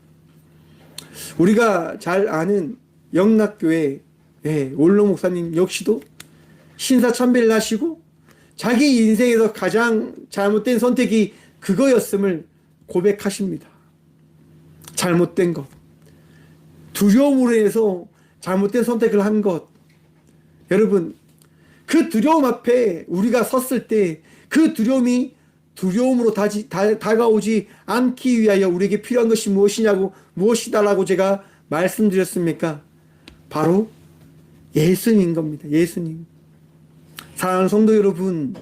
우리가 잘 아는 영락교회 올로 목사님 역시도 신사참배를 하시고 자기 인생에서 가장 잘못된 선택이 그거였음을 고백하십니다. 잘못된 것, 두려움으로 인해서 잘못된 선택을 한 것. 여러분, 그 두려움 앞에 우리가 섰을 때 그 두려움이 두려움으로 다가오지 않기 위하여 우리에게 필요한 것이 무엇이다라고 제가 말씀드렸습니까? 바로 예수님인 겁니다. 예수님. 사랑하는 성도 여러분,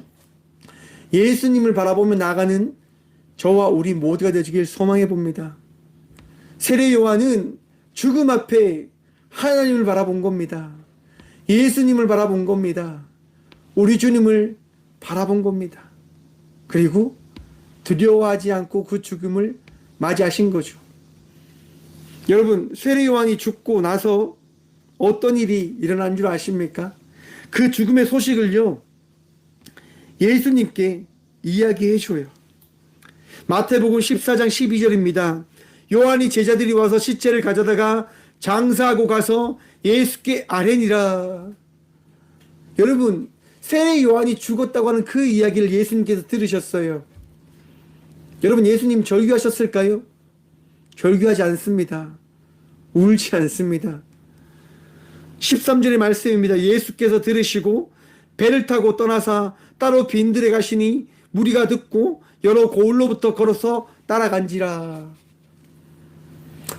예수님을 바라보며 나아가는 저와 우리 모두가 되시길 소망해 봅니다. 세례 요한은 죽음 앞에 하나님을 바라본 겁니다. 예수님을 바라본 겁니다. 우리 주님을 바라본 겁니다. 그리고 두려워하지 않고 그 죽음을 맞이하신 거죠. 여러분, 세례 요한이 죽고 나서 어떤 일이 일어난 줄 아십니까? 그 죽음의 소식을요, 예수님께 이야기해 줘요. 마태복음 14장 12절입니다. 요한이 제자들이 와서 시체를 가져다가 장사하고 가서 예수께 아뢰니라. 여러분, 세례 요한이 죽었다고 하는 그 이야기를 예수님께서 들으셨어요. 여러분, 예수님 절규하셨을까요? 절규하지 않습니다. 울지 않습니다. 13절의 말씀입니다. 예수께서 들으시고 배를 타고 떠나사 따로 빈들에 가시니 무리가 듣고 여러 고을로부터 걸어서 따라간지라.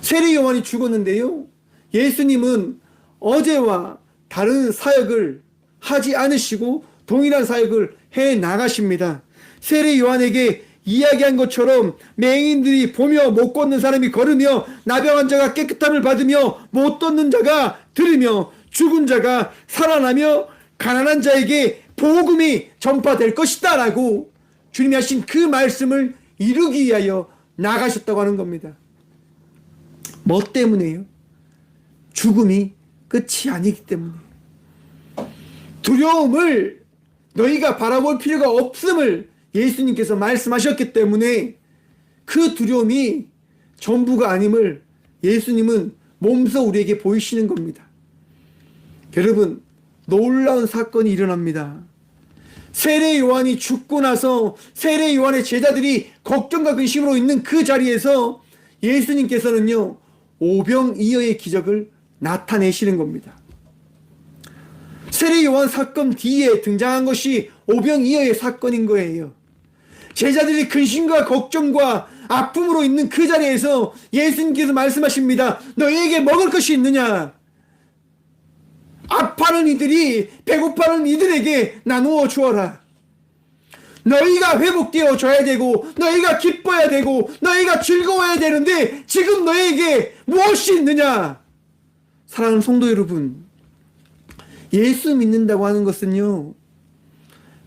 세례 요한이 죽었는데요, 예수님은 어제와 다른 사역을 하지 않으시고 동일한 사역을 해 나가십니다. 세례 요한에게 이야기한 것처럼 맹인들이 보며 못 걷는 사람이 걸으며 나병한 자가 깨끗함을 받으며 못 듣는 자가 들으며 죽은 자가 살아나며 가난한 자에게 복음이 전파될 것이다 라고 주님이 하신 그 말씀을 이루기 위하여 나가셨다고 하는 겁니다. 뭐 때문에요? 죽음이 끝이 아니기 때문에. 두려움을 너희가 바라볼 필요가 없음을 예수님께서 말씀하셨기 때문에 그 두려움이 전부가 아님을 예수님은 몸소 우리에게 보이시는 겁니다. 여러분, 놀라운 사건이 일어납니다. 세례 요한이 죽고 나서 세례 요한의 제자들이 걱정과 근심으로 있는 그 자리에서 예수님께서는요, 오병이어의 기적을 나타내시는 겁니다. 세례 요한 사건 뒤에 등장한 것이 오병이어의 사건인 거예요. 제자들이 근심과 걱정과 아픔으로 있는 그 자리에서 예수님께서 말씀하십니다. 너희에게 먹을 것이 있느냐? 아파하는 이들이 배고파하는 이들에게 나누어 주어라. 너희가 회복되어 줘야 되고 너희가 기뻐야 되고 너희가 즐거워야 되는데 지금 너희에게 무엇이 있느냐? 사랑하는 성도 여러분, 예수 믿는다고 하는 것은요,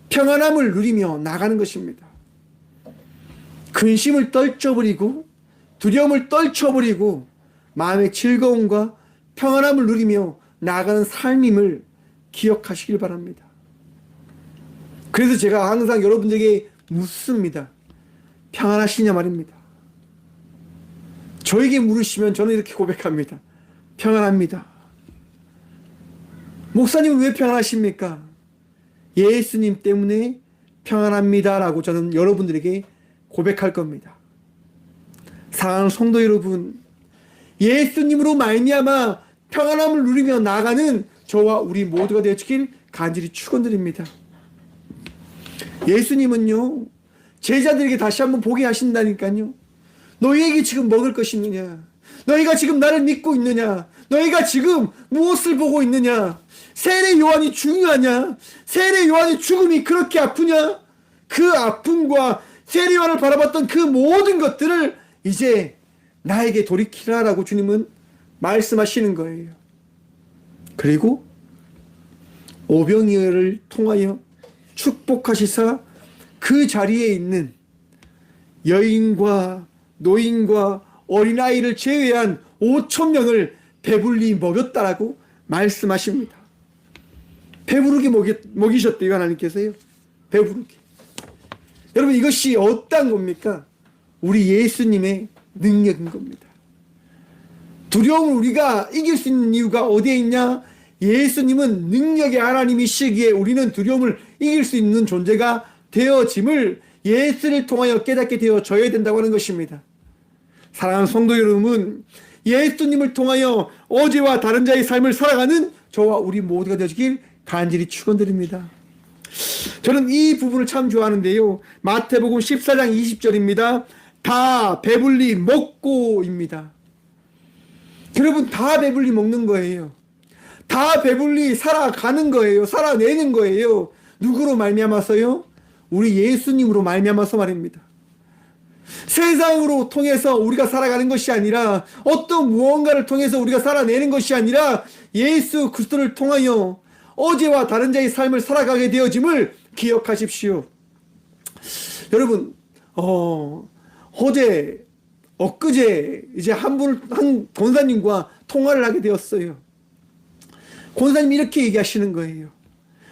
평안함을 누리며 나가는 것입니다. 근심을 떨쳐버리고 두려움을 떨쳐버리고 마음의 즐거움과 평안함을 누리며 나아가는 삶임을 기억하시길 바랍니다. 그래서 제가 항상 여러분들에게 묻습니다. 평안하시냐 말입니다. 저에게 물으시면 저는 이렇게 고백합니다. 평안합니다. 목사님은 왜 평안하십니까? 예수님 때문에 평안합니다 라고 저는 여러분들에게 고백할 겁니다. 사랑하는 성도 여러분, 예수님으로 말미암아 평안함을 누리며 나아가는 저와 우리 모두가 되어주길 간절히 축원드립니다. 예수님은요, 제자들에게 다시 한번 보게 하신다니까요. 너희에게 지금 먹을 것이 있느냐? 너희가 지금 나를 믿고 있느냐? 너희가 지금 무엇을 보고 있느냐? 세례 요한이 중요하냐? 세례 요한의 죽음이 그렇게 아프냐? 그 아픔과 세례 요한을 바라봤던 그 모든 것들을 이제 나에게 돌이키라라고 주님은 말씀하시는 거예요. 그리고 오병이어를 통하여 축복하시사 그 자리에 있는 여인과 노인과 어린아이를 제외한 5,000명을 배불리 먹였다라고 말씀하십니다. 배부르게 먹이셨대요, 하나님께서요. 배부르게. 여러분, 이것이 어떤 겁니까? 우리 예수님의 능력인 겁니다. 두려움을 우리가 이길 수 있는 이유가 어디에 있냐? 예수님은 능력의 하나님이시기에 우리는 두려움을 이길 수 있는 존재가 되어짐을 예수를 통하여 깨닫게 되어져야 된다고 하는 것입니다. 사랑하는 성도 여러분, 예수님을 통하여 어제와 다른 자의 삶을 살아가는 저와 우리 모두가 되어지길 간절히 축원드립니다. 저는 이 부분을 참 좋아하는데요. 마태복음 14장 20절입니다. 다 배불리 먹고입니다. 여러분, 다 배불리 먹는 거예요. 다 배불리 살아가는 거예요. 살아내는 거예요. 누구로 말미암아서요? 우리 예수님으로 말미암아서 말입니다. 세상으로 통해서 우리가 살아가는 것이 아니라 어떤 무언가를 통해서 우리가 살아내는 것이 아니라 예수 그리스도를 통하여 어제와 다른 자의 삶을 살아가게 되어짐을 기억하십시오. 여러분, 엊그제 이제 한 권사님과 통화를 하게 되었어요. 권사님이 이렇게 얘기하시는 거예요.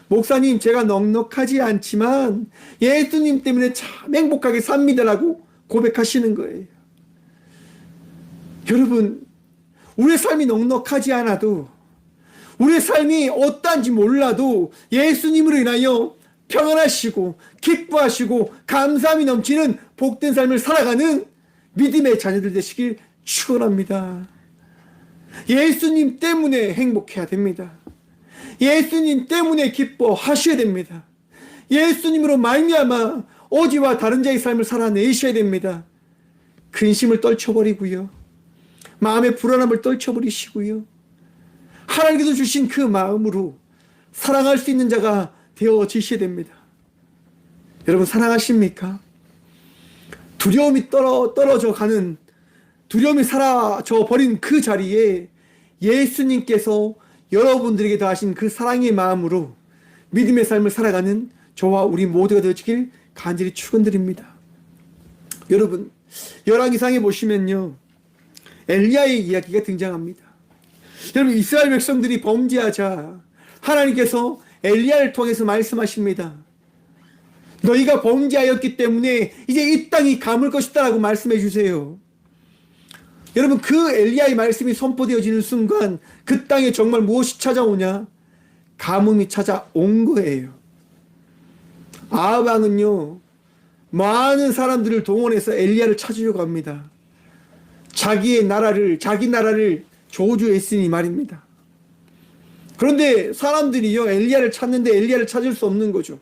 목사님, 제가 넉넉하지 않지만 예수님 때문에 참 행복하게 삽니다라고 고백하시는 거예요. 여러분, 우리의 삶이 넉넉하지 않아도, 우리의 삶이 어떠한지 몰라도 예수님으로 인하여 평안하시고 기뻐하시고 감사함이 넘치는 복된 삶을 살아가는 믿음의 자녀들 되시길 축원합니다. 예수님 때문에 행복해야 됩니다. 예수님 때문에 기뻐하셔야 됩니다. 예수님으로 말미암아 어제와 다른 자의 삶을 살아내셔야 됩니다. 근심을 떨쳐버리고요, 마음의 불안함을 떨쳐버리시고요, 하나님께서 주신 그 마음으로 사랑할 수 있는 자가 되어지셔야 됩니다. 여러분, 사랑하십니까? 두려움이 떨어져 가는, 두려움이 사라져 버린 그 자리에 예수님께서 여러분들에게 더하신 그 사랑의 마음으로 믿음의 삶을 살아가는 저와 우리 모두가 되어지길 간절히 축원드립니다. 여러분, 열왕기상에 보시면요, 엘리야의 이야기가 등장합니다. 여러분, 이스라엘 백성들이 범죄하자 하나님께서 엘리야를 통해서 말씀하십니다. 너희가 범죄하였기 때문에 이제 이 땅이 가물 것이다 라고 말씀해 주세요. 여러분, 그 엘리야의 말씀이 선포되어지는 순간 그 땅에 정말 무엇이 찾아오냐? 가뭄이 찾아온 거예요. 아합 왕은요, 많은 사람들을 동원해서 엘리야를 찾으려고 합니다. 자기 나라를 저주했으니 말입니다. 그런데 사람들이요, 엘리야를 찾는데 엘리야를 찾을 수 없는 거죠.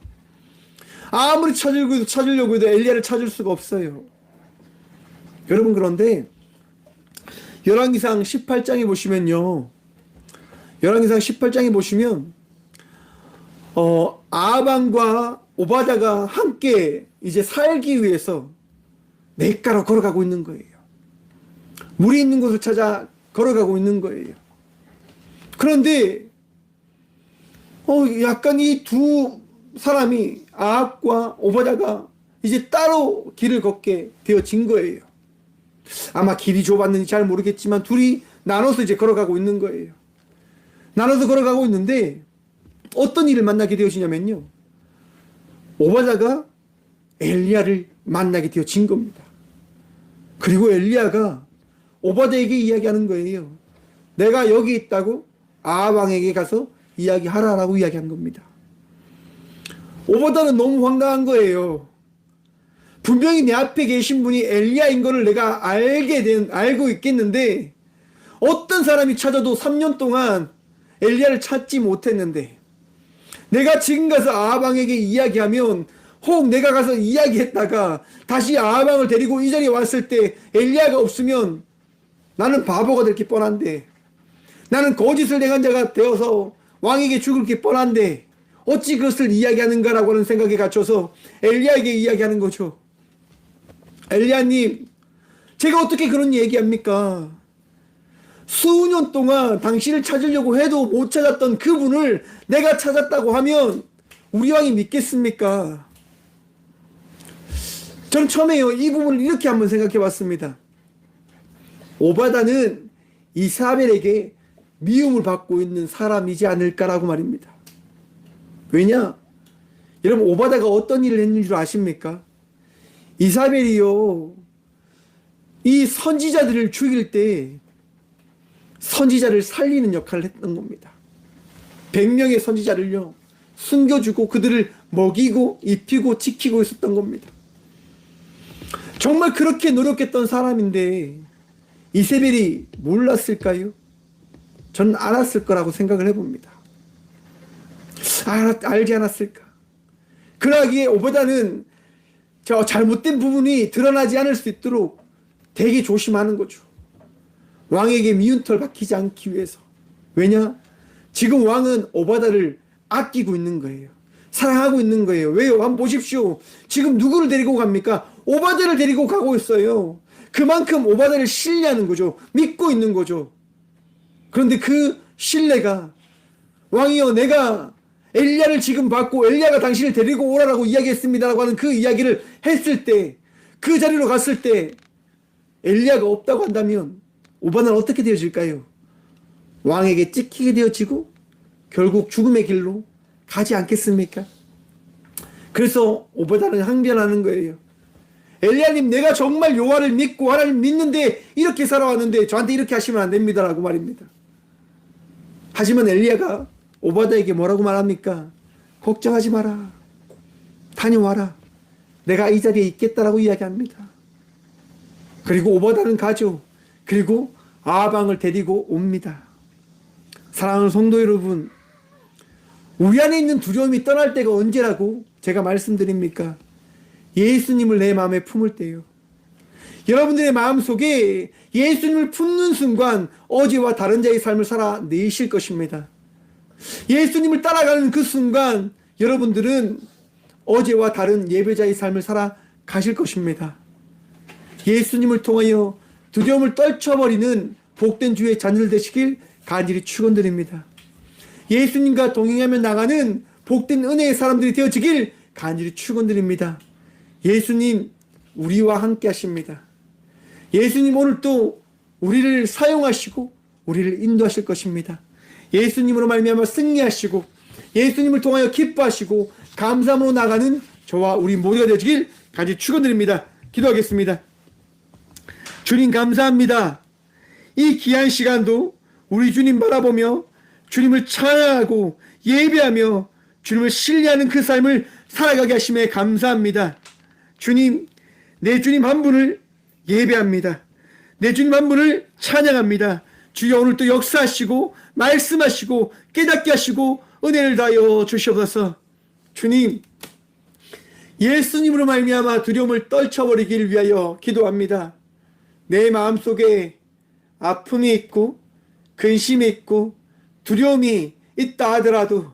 아무리 찾으려고 해도 엘리야를 찾을 수가 없어요. 여러분, 그런데 열왕기상 18장에 보시면요, 열왕기상 18장에 보시면 아합과 오바댜가 함께 이제 살기 위해서 냇가로 걸어가고 있는 거예요. 물이 있는 곳을 찾아 걸어가고 있는 거예요. 그런데 약간 이 두 사람이, 아합과 오바댜가 이제 따로 길을 걷게 되어진 거예요. 아마 길이 좁았는지 잘 모르겠지만 둘이 나눠서 이제 걸어가고 있는 거예요. 나눠서 걸어가고 있는데 어떤 일을 만나게 되어지냐면요, 오바댜가 엘리야를 만나게 되어진 겁니다. 그리고 엘리야가 오바댜에게 이야기하는 거예요. 내가 여기 있다고 아합 왕에게 가서 이야기하라라고 이야기한 겁니다. 오바댜는 너무 황당한 거예요. 분명히 내 앞에 계신 분이 엘리야인 거를 내가 알고 있겠는데, 어떤 사람이 찾아도 3년 동안 엘리야를 찾지 못했는데, 내가 지금 가서 아합 왕에게 이야기하면, 혹 내가 가서 이야기했다가 다시 아합 왕을 데리고 이 자리에 왔을 때 엘리야가 없으면 나는 바보가 될 게 뻔한데, 나는 거짓을 행한 자가 되어서 왕에게 죽을 게 뻔한데 어찌 그것을 이야기하는가라고 하는 생각에 갇혀서 엘리야에게 이야기하는 거죠. 엘리야님, 제가 어떻게 그런 얘기합니까? 수년 동안 당신을 찾으려고 해도 못 찾았던 그분을 내가 찾았다고 하면 우리 왕이 믿겠습니까? 저는 처음에요, 이 부분을 이렇게 한번 생각해 봤습니다. 오바댜는 이사벨에게 미움을 받고 있는 사람이지 않을까라고 말입니다. 왜냐? 여러분, 오바댜가 어떤 일을 했는 줄 아십니까? 이사벨이요, 이 선지자들을 죽일 때 선지자를 살리는 역할을 했던 겁니다. 100명의 선지자를요 숨겨주고 그들을 먹이고 입히고 지키고 있었던 겁니다. 정말 그렇게 노력했던 사람인데 이세벨이 몰랐을까요? 저는 알았을 거라고 생각을 해봅니다. 알지 않았을까? 그러기에 오바댜는 저 잘못된 부분이 드러나지 않을 수 있도록 되게 조심하는 거죠. 왕에게 미운 털 박히지 않기 위해서. 왜냐? 지금 왕은 오바댜를 아끼고 있는 거예요. 사랑하고 있는 거예요. 왜요? 한번 보십시오. 지금 누구를 데리고 갑니까? 오바댜를 데리고 가고 있어요. 그만큼 오바댜를 신뢰하는 거죠. 믿고 있는 거죠. 그런데 그 신뢰가, 왕이여, 내가 엘리야를 지금 받고 엘리야가 당신을 데리고 오라라고 이야기했습니다라고 하는 그 이야기를 했을 때, 그 자리로 갔을 때 엘리야가 없다고 한다면 오바댜는 어떻게 되어질까요? 왕에게 찍히게 되어지고 결국 죽음의 길로 가지 않겠습니까? 그래서 오바댜는 항변하는 거예요. 엘리야님, 내가 정말 여호와를 믿고 하나님 믿는데 이렇게 살아왔는데 저한테 이렇게 하시면 안 됩니다라고 말입니다. 하지만 엘리야가 오바댜에게 뭐라고 말합니까? 걱정하지 마라, 다녀와라, 내가 이 자리에 있겠다라고 이야기합니다. 그리고 오바댜는 가죠. 그리고 아합 왕을 데리고 옵니다. 사랑하는 성도 여러분, 우리 안에 있는 두려움이 떠날 때가 언제라고 제가 말씀드립니까? 예수님을 내 마음에 품을 때요. 여러분들의 마음속에 예수님을 품는 순간 어제와 다른 자의 삶을 살아내실 것입니다. 예수님을 따라가는 그 순간 여러분들은 어제와 다른 예배자의 삶을 살아가실 것입니다. 예수님을 통하여 두려움을 떨쳐버리는 복된 주의 자녀들 되시길 간절히 축원드립니다. 예수님과 동행하며 나가는 복된 은혜의 사람들이 되어지길 간절히 축원드립니다. 예수님 우리와 함께 하십니다. 예수님 오늘 또 우리를 사용하시고 우리를 인도하실 것입니다. 예수님으로 말미암아 승리하시고 예수님을 통하여 기뻐하시고 감사함으로 나가는 저와 우리 모두가 되어지길 간절히 축원드립니다. 기도하겠습니다. 주님 감사합니다. 이 귀한 시간도 우리 주님 바라보며 주님을 찬양하고 예배하며 주님을 신뢰하는 그 삶을 살아가게 하심에 감사합니다. 주님, 내 주님 한 분을 예배합니다. 내 주님 한 분을 찬양합니다. 주여 오늘도 역사하시고 말씀하시고 깨닫게 하시고 은혜를 다하여 주시옵소서. 주님, 예수님으로 말미암아 두려움을 떨쳐버리길 위하여 기도합니다. 내 마음속에 아픔이 있고 근심이 있고 두려움이 있다 하더라도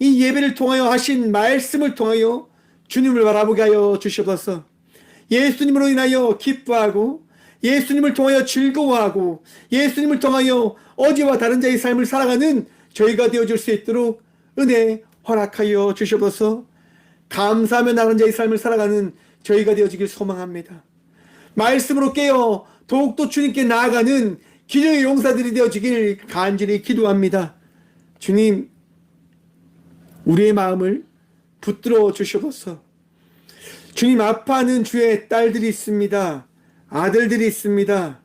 이 예배를 통하여 하신 말씀을 통하여 주님을 바라보게 하여 주시옵소서. 예수님으로 인하여 기뻐하고 예수님을 통하여 즐거워하고 예수님을 통하여 어제와 다른 자의 삶을 살아가는 저희가 되어줄 수 있도록 은혜 허락하여 주시옵소서. 감사하며 나가는 자의 삶을 살아가는 저희가 되어지길 소망합니다. 말씀으로 깨어 더욱더 주님께 나아가는 기도의 용사들이 되어지길 간절히 기도합니다. 주님, 우리의 마음을 붙들어 주시옵소서. 주님, 아파하는 주의 딸들이 있습니다. 아들들이 있습니다.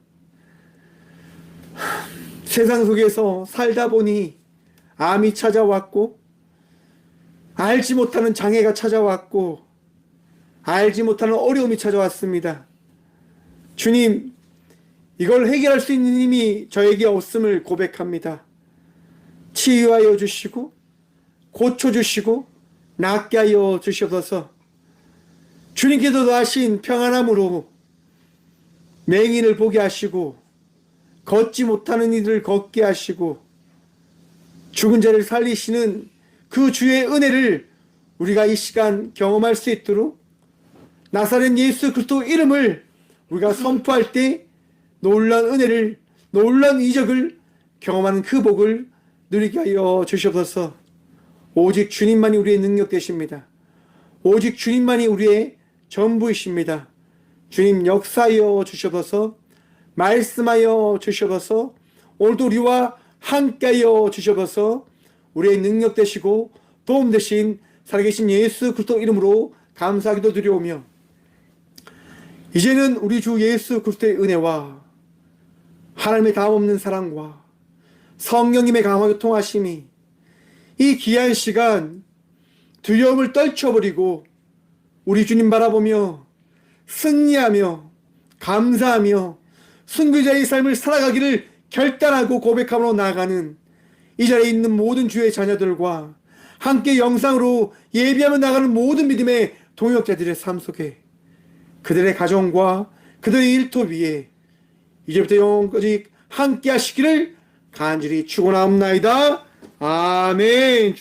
세상 속에서 살다 보니 암이 찾아왔고 알지 못하는 장애가 찾아왔고 알지 못하는 어려움이 찾아왔습니다. 주님, 이걸 해결할 수 있는 힘이 저에게 없음을 고백합니다. 치유하여 주시고 고쳐주시고 낫게 하여 주시옵소서. 주님께서도 하신 평안함으로 맹인을 보게 하시고 걷지 못하는 이들을 걷게 하시고 죽은 자를 살리시는 그 주의 은혜를 우리가 이 시간 경험할 수 있도록 나사렛 예수 그리스도 이름을 우리가 선포할 때 놀라운 은혜를, 놀라운 이적을 경험하는 그 복을 누리게 하여 주시옵소서. 오직 주님만이 우리의 능력 되십니다. 오직 주님만이 우리의 전부이십니다. 주님, 역사하여 주시옵소서. 말씀하여 주시옵소서. 오늘도 우리와 함께하여 주시옵소서. 우리의 능력 되시고 도움 되신 살아계신 예수 그리스도 이름으로 감사하기도 드려오며, 이제는 우리 주 예수 그리스도의 은혜와 하나님의 다함없는 사랑과 성령님의 강하게 통하심이 이 귀한 시간 두려움을 떨쳐버리고 우리 주님 바라보며 승리하며 감사하며 순교자의 삶을 살아가기를 결단하고 고백함으로 나아가는 이 자리에 있는 모든 주의 자녀들과 함께 영상으로 예비하며 나가는 모든 믿음의 동역자들의 삶 속에 그들의 가정과 그들의 일터 위에 이제부터 영원까지 함께 하시기를 간절히 축원하옵나이다. 아멘.